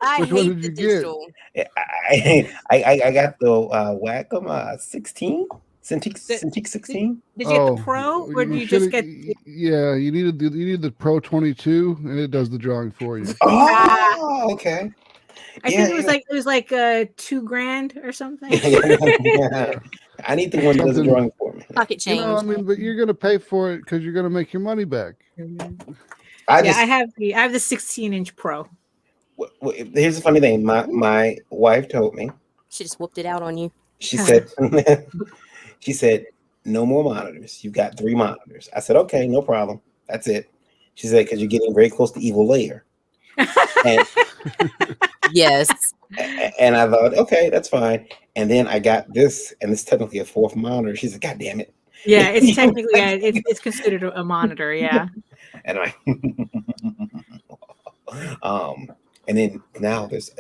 I hate the digital. I got the Wacom 16. Cintiq 16. Did you get the Pro, or did you just get? Yeah, you needed the Pro 22, and it does the drawing for you. Oh, okay. I think it was like $2,000 or something. I need the one that does the Something- drawing for me. Pocket You change. know, I mean, but you're gonna pay for it because you're gonna make your money back. I Yeah, just I have the 16-inch Pro. here's the funny thing. My wife told me. She just whooped it out on you. She said, she said, no more monitors. You've got 3 monitors. I said, okay, no problem. That's it. She said, because you're getting very close to evil layer. And, Yes. and I thought, okay, that's fine. And then I got this, and it's technically a 4th monitor. She said, God damn it. Yeah, it's technically it's considered a monitor. Yeah. And I and then now there's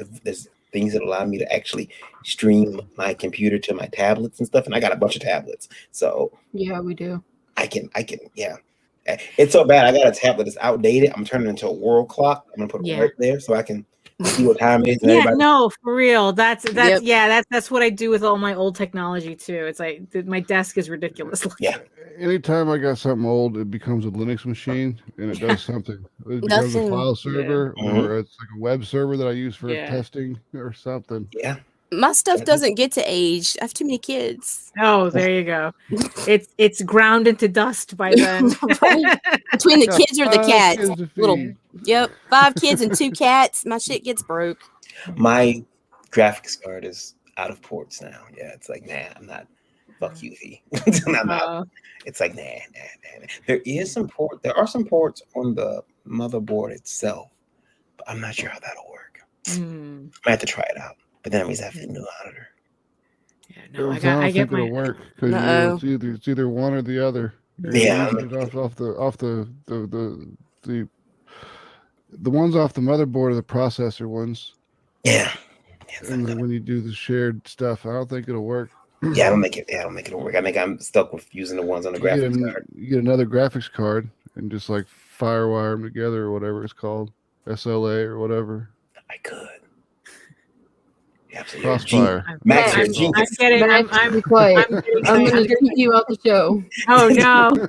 things that allow me to actually stream my computer to my tablets and stuff, and I got a bunch of tablets, so Yeah, we do. I can yeah. It's so bad. I got a tablet that's outdated. I'm turning it into a world clock. I'm gonna put it right there so I can see what time it is. And Yeah, everybody. no, for real. That's Yep. yeah, that's what I do with all my old technology too. It's like my desk is ridiculous. Yeah. Anytime I got something old, it becomes a Linux machine and it does something. It becomes a Nothing. file server Yeah. or it's like a web server that I use for Yeah. testing or something. Yeah. My stuff doesn't get to age. I have too many kids. Oh, there you go. It's ground into dust by then. Between the Got kids or the 5 cats. kids to Little feed. Yep. 5 kids and 2 cats. My shit gets broke. My graphics card is out of ports now. Yeah, it's like, nah, I'm not. Fuck you, V. I'm not. It's like, nah. There are some ports on the motherboard itself, but I'm not sure how that'll work. I have to try it out. But then that means I have to get a new monitor. Yeah, no, I I don't get think my it'll work because Uh-oh. it's either one or the other. You're Yeah. using it off the ones off the motherboard are the processor ones. Yeah. And then when you do the shared stuff, I don't think it'll work. Yeah, I don't make it work. I think I'm stuck with using the ones on the graphics card. You get another graphics card and just like firewire them together or whatever it's called, SLA or whatever. I could. Absolutely. Crossfire. Max, you're a I'm genius. getting. Max, be quiet. I'm gonna kick you out the show. Oh no!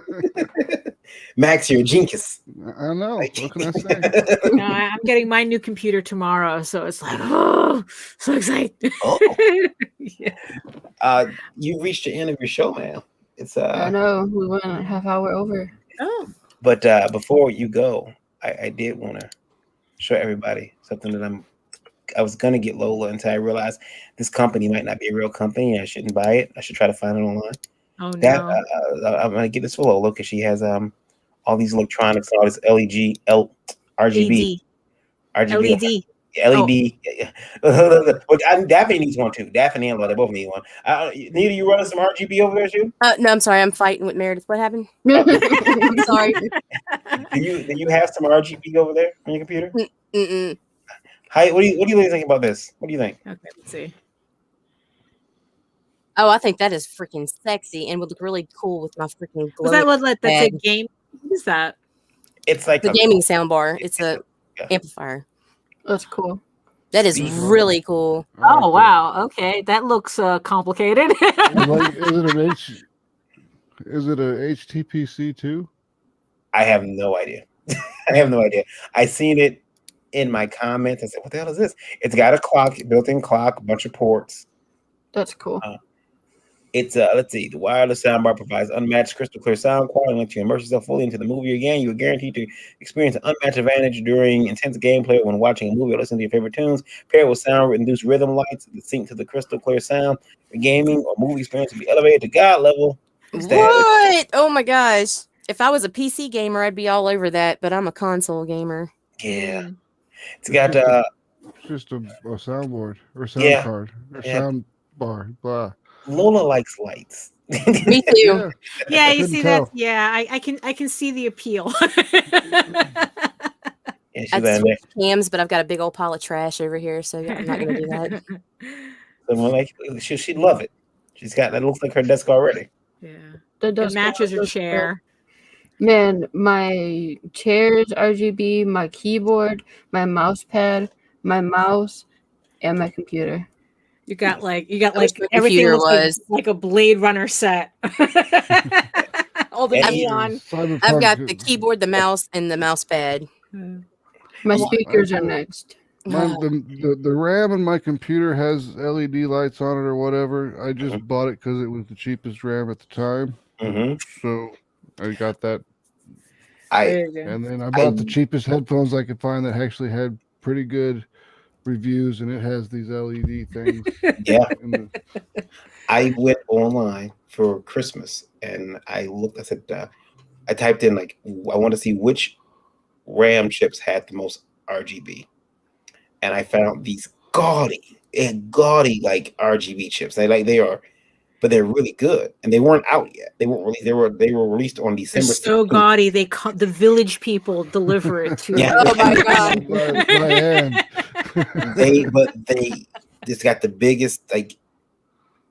Max, you're a genius. I know. What can I say? No, I'm getting my new computer tomorrow, so it's like, oh, so excited. Oh. Yeah. You reached the end of your show, man. It's I know we went a half hour over. Oh. But before you go, I did want to show everybody something that I was gonna get Lola until I realized this company might not be a real company. I shouldn't buy it. I should try to find it online. Oh no! I'm gonna get this for Lola because she has all these electronics, all this RGB. LED. LED. Yeah. Daphne needs one too. Daphne and Lola, they both need one. Neither you running some RGB over there too? No, I'm sorry. I'm fighting with Meredith. What happened? I'm sorry. Do you have some RGB over there on your computer? Mm-mm. Hi, what do you think about this? What do you think? Okay, let's see. Oh, I think that is freaking sexy and would look really cool with my freaking Was that glowing what that's a bag. game? What is that? It's like The gaming soundbar. It's a amplifier. That's cool. That is really cool. Oh wow! Okay, that looks complicated. Like, is it a HTPC too? I have no idea. I have no idea. I seen it in my comments. I said, "What the hell is this?" It's got a clock, built-in clock, a bunch of ports. That's cool. It's let's see. The wireless soundbar provides unmatched, crystal clear sound quality, and lets you immerse yourself fully into the movie again. You are guaranteed to experience an unmatched advantage during intense gameplay when watching a movie or listening to your favorite tunes. Paired with sound-induced rhythm lights that sync to the crystal clear sound. Your gaming or movie experience will be elevated to God level. What? Oh my gosh! If I was a PC gamer, I'd be all over that. But I'm a console gamer. Yeah, it's got just a soundboard or sound card or sound bar. Blah. Lola likes lights. Me too. Yeah. Yeah, you Couldn't see tell. that? Yeah, I can see the appeal. And she's I'd like, switch cams, but I've got a big old pile of trash over here, so yeah, I'm not gonna do that. someone like she'd love it. She's got that looks like her desk already. Yeah, That does it matches her looks cool. chair. Man, my chair's RGB, my keyboard, my mouse pad, my mouse, and my computer. You got like wish my everything computer looks was. like a Blade Runner set. All the And neon. I've got the keyboard, the mouse, and the mouse pad. My speakers are next. The RAM in my computer has LED lights on it or whatever. I just bought it because it was the cheapest RAM at the time. So I got that. And then I bought the cheapest headphones I could find that actually had pretty good reviews, and it has these LED things. Yeah. I went online for Christmas and I looked. I said, I typed in like, I want to see which RAM chips had the most RGB, and I found these gaudy like RGB chips. They are, but they're really good, and they weren't out yet. They weren't really. They were released on December. They're so 16th. gaudy. The village people deliver it to. Yeah. Oh my god. My hand. They just got the biggest like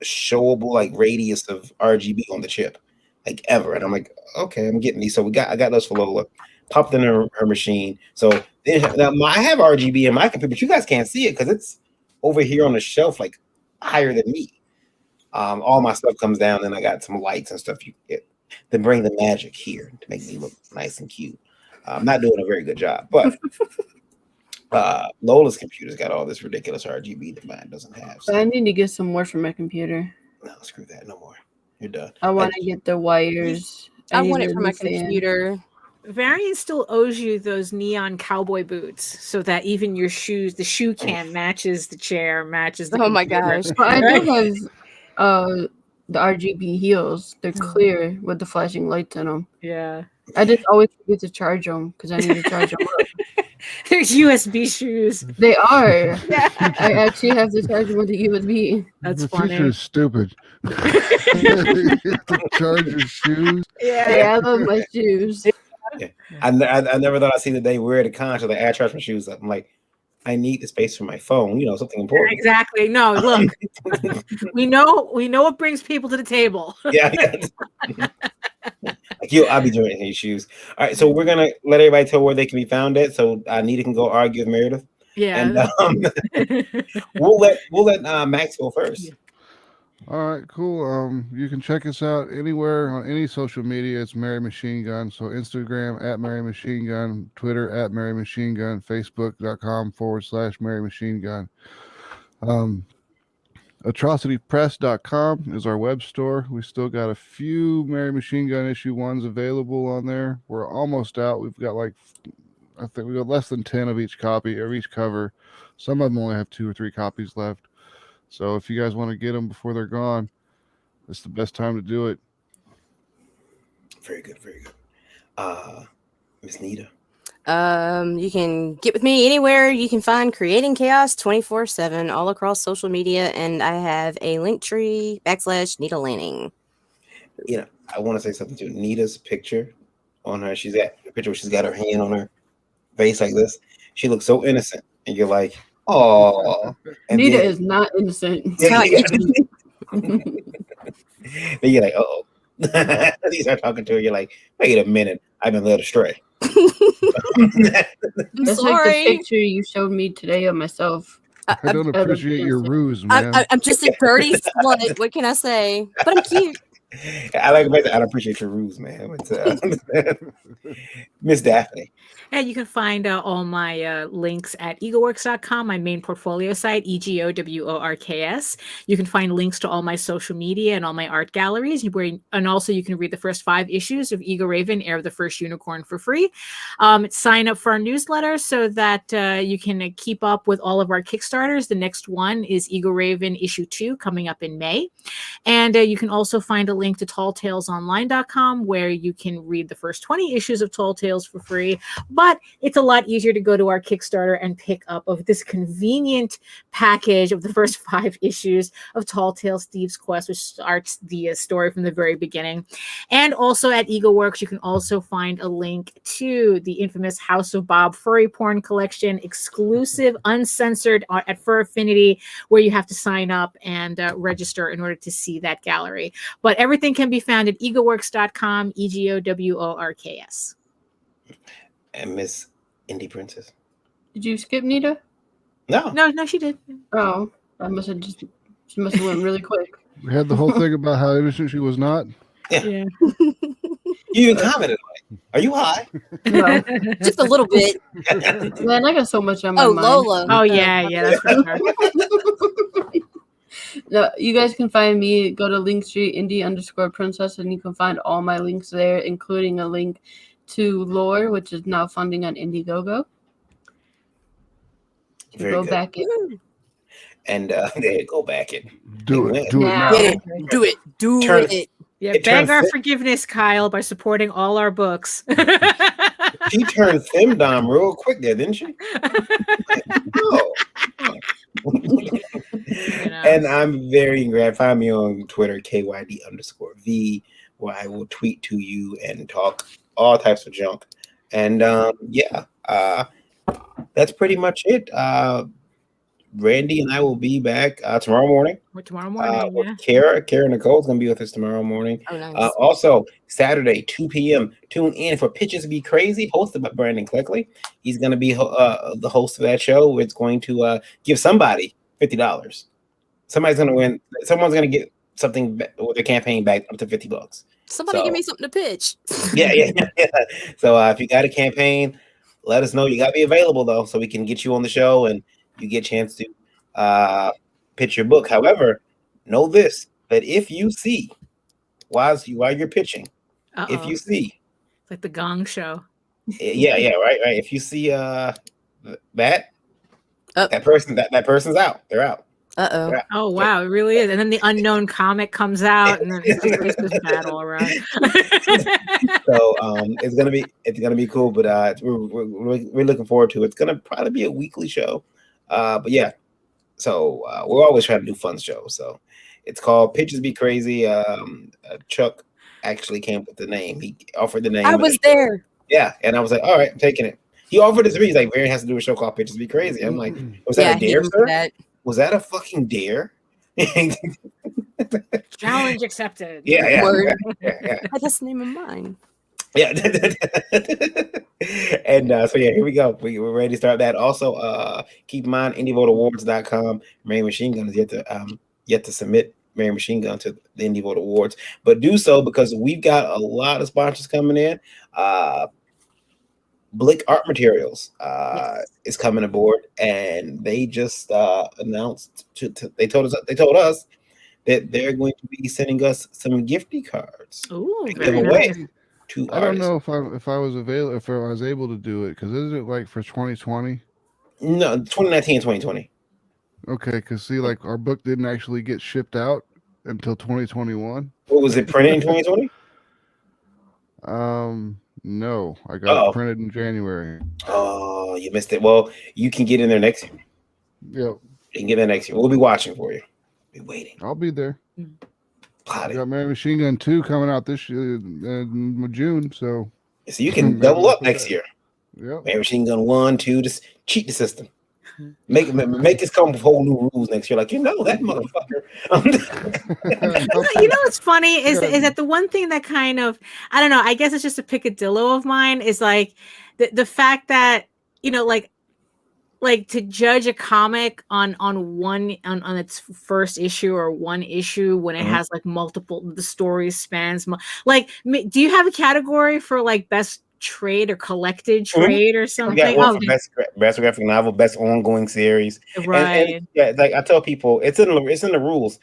showable like radius of RGB on the chip like ever, and I'm like, okay, I'm getting these. So I got those for Lola. Popped in her machine. So now I have RGB in my computer, but you guys can't see it because it's over here on the shelf, like higher than me. All my stuff comes down, and I got some lights and stuff. You get then bring the magic here to make me look nice and cute. I'm not doing a very good job, but Lola's computer's got all this ridiculous RGB that mine doesn't have. So I need to get some more for my computer. No, screw that. No more. You're done. I want to get the wires. I want it for my computer. Varian still owes you those neon cowboy boots so that even your shoes, the shoe can matches the chair, matches the Oh my computer. gosh. Well, I do have the RGB heels. They're clear with the flashing lights in them. Yeah. I just always forget to charge them because I need to charge them up. They're USB shoes. They are. I actually have to charge them with the USB. That's the funny. future is stupid. To charge your shoes. Yeah, I love my shoes. Yeah. I never thought I'd see the day wear the con till I charge my shoes up. I'm like, I need the space for my phone, something important. Exactly. No, look, we know what brings people to the table. Yeah. Like I'll be doing these shoes. All right, so we're gonna let everybody tell where they can be found at. So Anita can go argue with Meredith. Yeah. And we'll let Max go first. All right, cool. You can check us out anywhere on any social media. It's Mary Machine Gun. So Instagram at Mary Machine Gun, Twitter at Mary Machine Gun, Facebook.com/Mary Machine Gun. AtrocityPress.com is our web store. We still got a few Mary Machine Gun issue 1s available on there. We're almost out. We've got I think we got less than 10 of each copy or each cover. Some of them only have 2 or 3 copies left. So if you guys want to get them before they're gone, it's the best time to do it. Very good, very good. Miss Nita. You can get with me anywhere. You can find Creating Chaos 24/7 all across social media, and I have a link tree /Nita Lanning. I want to say something to Nita's picture on her. She's got a picture where she's got her hand on her face like this. She looks so innocent, and you're like, oh. Nita is not innocent. Then you're like, oh. These are talking to her. You're like, wait a minute, I've been led astray. I'm That's sorry. like the picture you showed me today of myself. I don't appreciate your ruse, man. I'm just a dirty slut. What can I say? But I'm cute. I don't appreciate your ruse, man. Miss Daphne. And you can find all my links at egoworks.com, my main portfolio site, EGOWORKS. You can find links to all my social media and all my art galleries. And also you can read the first 5 issues of Ego Raven, Heir of the First Unicorn for free. Sign up for our newsletter so that you can keep up with all of our Kickstarters. The next one is Ego Raven issue 2 coming up in May. And you can also find a link to talltalesonline.com where you can read the first 20 issues of Tall Tales for free. But it's a lot easier to go to our Kickstarter and pick up of this convenient package of the first 5 issues of Tall Tales Thieves Quest, which starts the story from the very beginning. And also at EgoWorks, you can also find a link to the infamous House of Bob furry porn collection, exclusive, uncensored at Fur Affinity, where you have to sign up and register in order to see that gallery. But everything can be found at egoworks.com, EGOWORKS. And Miss Indie Princess. Did you skip Nita? No, she did. Oh, she must have went really quick. We had the whole thing about how innocent she was not. Yeah. You even commented on it. Are you high? No, Just a little bit. man, I got so much on my Oh, mind. Lola. Oh yeah, that's for sure. No, you guys can find me. Go to Linktree Indie_Princess, and you can find all my links there, including a link to Lore, which is now funding on Indiegogo. Very Go good. back in. And there, go back it. Do Win. it. Do it Now. now. Get it. Do it. Do Turn- it. Yeah, It beg turns our it- forgiveness, Kyle, by supporting all our books. She turned femdom real quick there, didn't she? Oh. And I'm very glad. Find me on Twitter, KYD_V, where I will tweet to you and talk all types of junk. And that's pretty much it. Randy and I will be back tomorrow morning. Tomorrow morning, with yeah. Kara. Kara Nicole's going to be with us tomorrow morning. Oh, nice. Also, Saturday, 2 p.m., tune in for Pitches Be Crazy, hosted by Brandon Cleckley. He's going to be the host of that show. It's going to give somebody $50. Somebody's going to win. Someone's going to get something with their campaign back up to $50. Somebody give me something to pitch. Yeah. So if you got a campaign, let us know. You got to be available, though, so we can get you on the show and you get a chance to pitch your book. However, know this, that if you see, while you're pitching, if you see, it's like the Gong Show. Yeah, right. If you see that person's out. They're out. Uh-oh. Oh, wow, it really is. And then the unknown comic comes out, and then it's just battle around. So it's gonna be cool, but we're looking forward to it. It's gonna probably be a weekly show, but yeah. So we're always trying to do fun shows. So it's called Pitches Be Crazy. Chuck actually came up with the name. He offered the name. I was there. Yeah, and I was like, all right, I'm taking it. He offered it to me. He's like, Varian has to do a show called Pitches Be Crazy. I'm like, was that a dare, sir? That. Was that a fucking dare? Challenge accepted. Yeah. Word. Yeah. That's the name of mine. Yeah. And so yeah, here we go. We're ready to start that. Also, keep in mind IndieVoteAwards.com. Mary Machine Gun is yet to submit Mary Machine Gun to the Indie Vote Awards, but do so because we've got a lot of sponsors coming in. Blick Art Materials is coming aboard, and they just announced they told us that they're going to be sending us some gifty cards. Ooh, to very give away nice. to I don't artists. know if I was able to do it, because isn't it like for 2020? No, 2019 and 2020. Okay, because see, like our book didn't actually get shipped out until 2021. What was it, printed in 2020? No, I got it printed in January. Oh, you missed it. Well, you can get in there next year. Yep. You can get in there next year. We'll be watching for you. Be waiting. I'll be there. Plot I it. got Mary Machine Gun 2 coming out this year in June, so you can double up next year. Yep. Mary Machine Gun 1, 2, just cheat the system. Make us come with whole new rules next year. Like, that motherfucker. You know what's funny is that the one thing that kind of, I don't know, I guess it's just a picadillo of mine, is like the fact that, like to judge a comic on its first issue or one issue when it has like multiple, the story spans like, do you have a category for like best trade or collected trade or something? We got one for best graphic novel, best ongoing series. Right. And yeah, like I tell people, it's in the rules.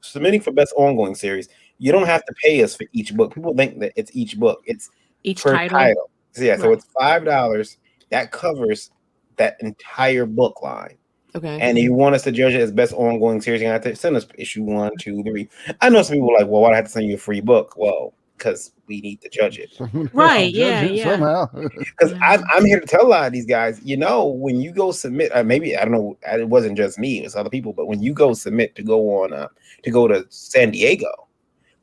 Submitting for best ongoing series, you don't have to pay us for each book. People think that it's each book. It's each per title. So yeah, so it's $5. That covers that entire book line. Okay. And if you want us to judge it as best ongoing series, you have to send us issue 1, 2, 3. I know some people are like, well, why do I have to send you a free book? Well, because we need to judge it. Right. Yeah. Somehow. Because I'm here to tell a lot of these guys, when you go submit, maybe, I don't know, it wasn't just me, it was other people, but when you go submit to go to San Diego,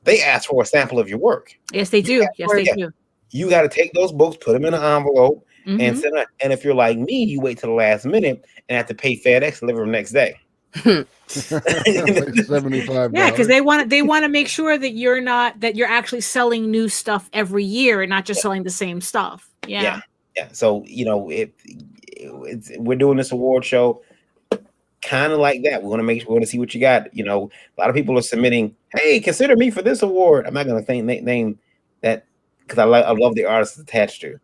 they ask for a sample of your work. Yes, they do. Yes, they do. You got to take those books, put them in an envelope, and send it. And if you're like me, you wait till the last minute and have to pay FedEx to deliver them next day. Like $75. Yeah, because they want to make sure that you're actually selling new stuff every year and not just selling the same stuff. Yeah. So we're doing this award show kind of like that. We want to see what you got. A lot of people are submitting, hey, consider me for this award. I'm not going to name that because I love the artists attached to.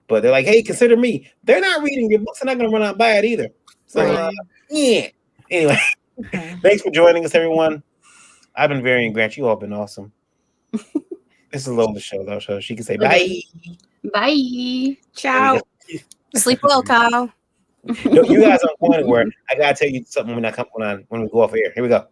But they're like, hey, consider me. They're not reading your books. They're not going to run out and buy it either. So Right. yeah. Anyway, Okay. thanks for joining us, everyone. I've been Very and Grant. You all been awesome. This is Lola show though, so she can say bye. Bye. Ciao. Sleep well, Kyle. No, you guys aren't going anywhere. I gotta tell you something when we go off air. Here we go.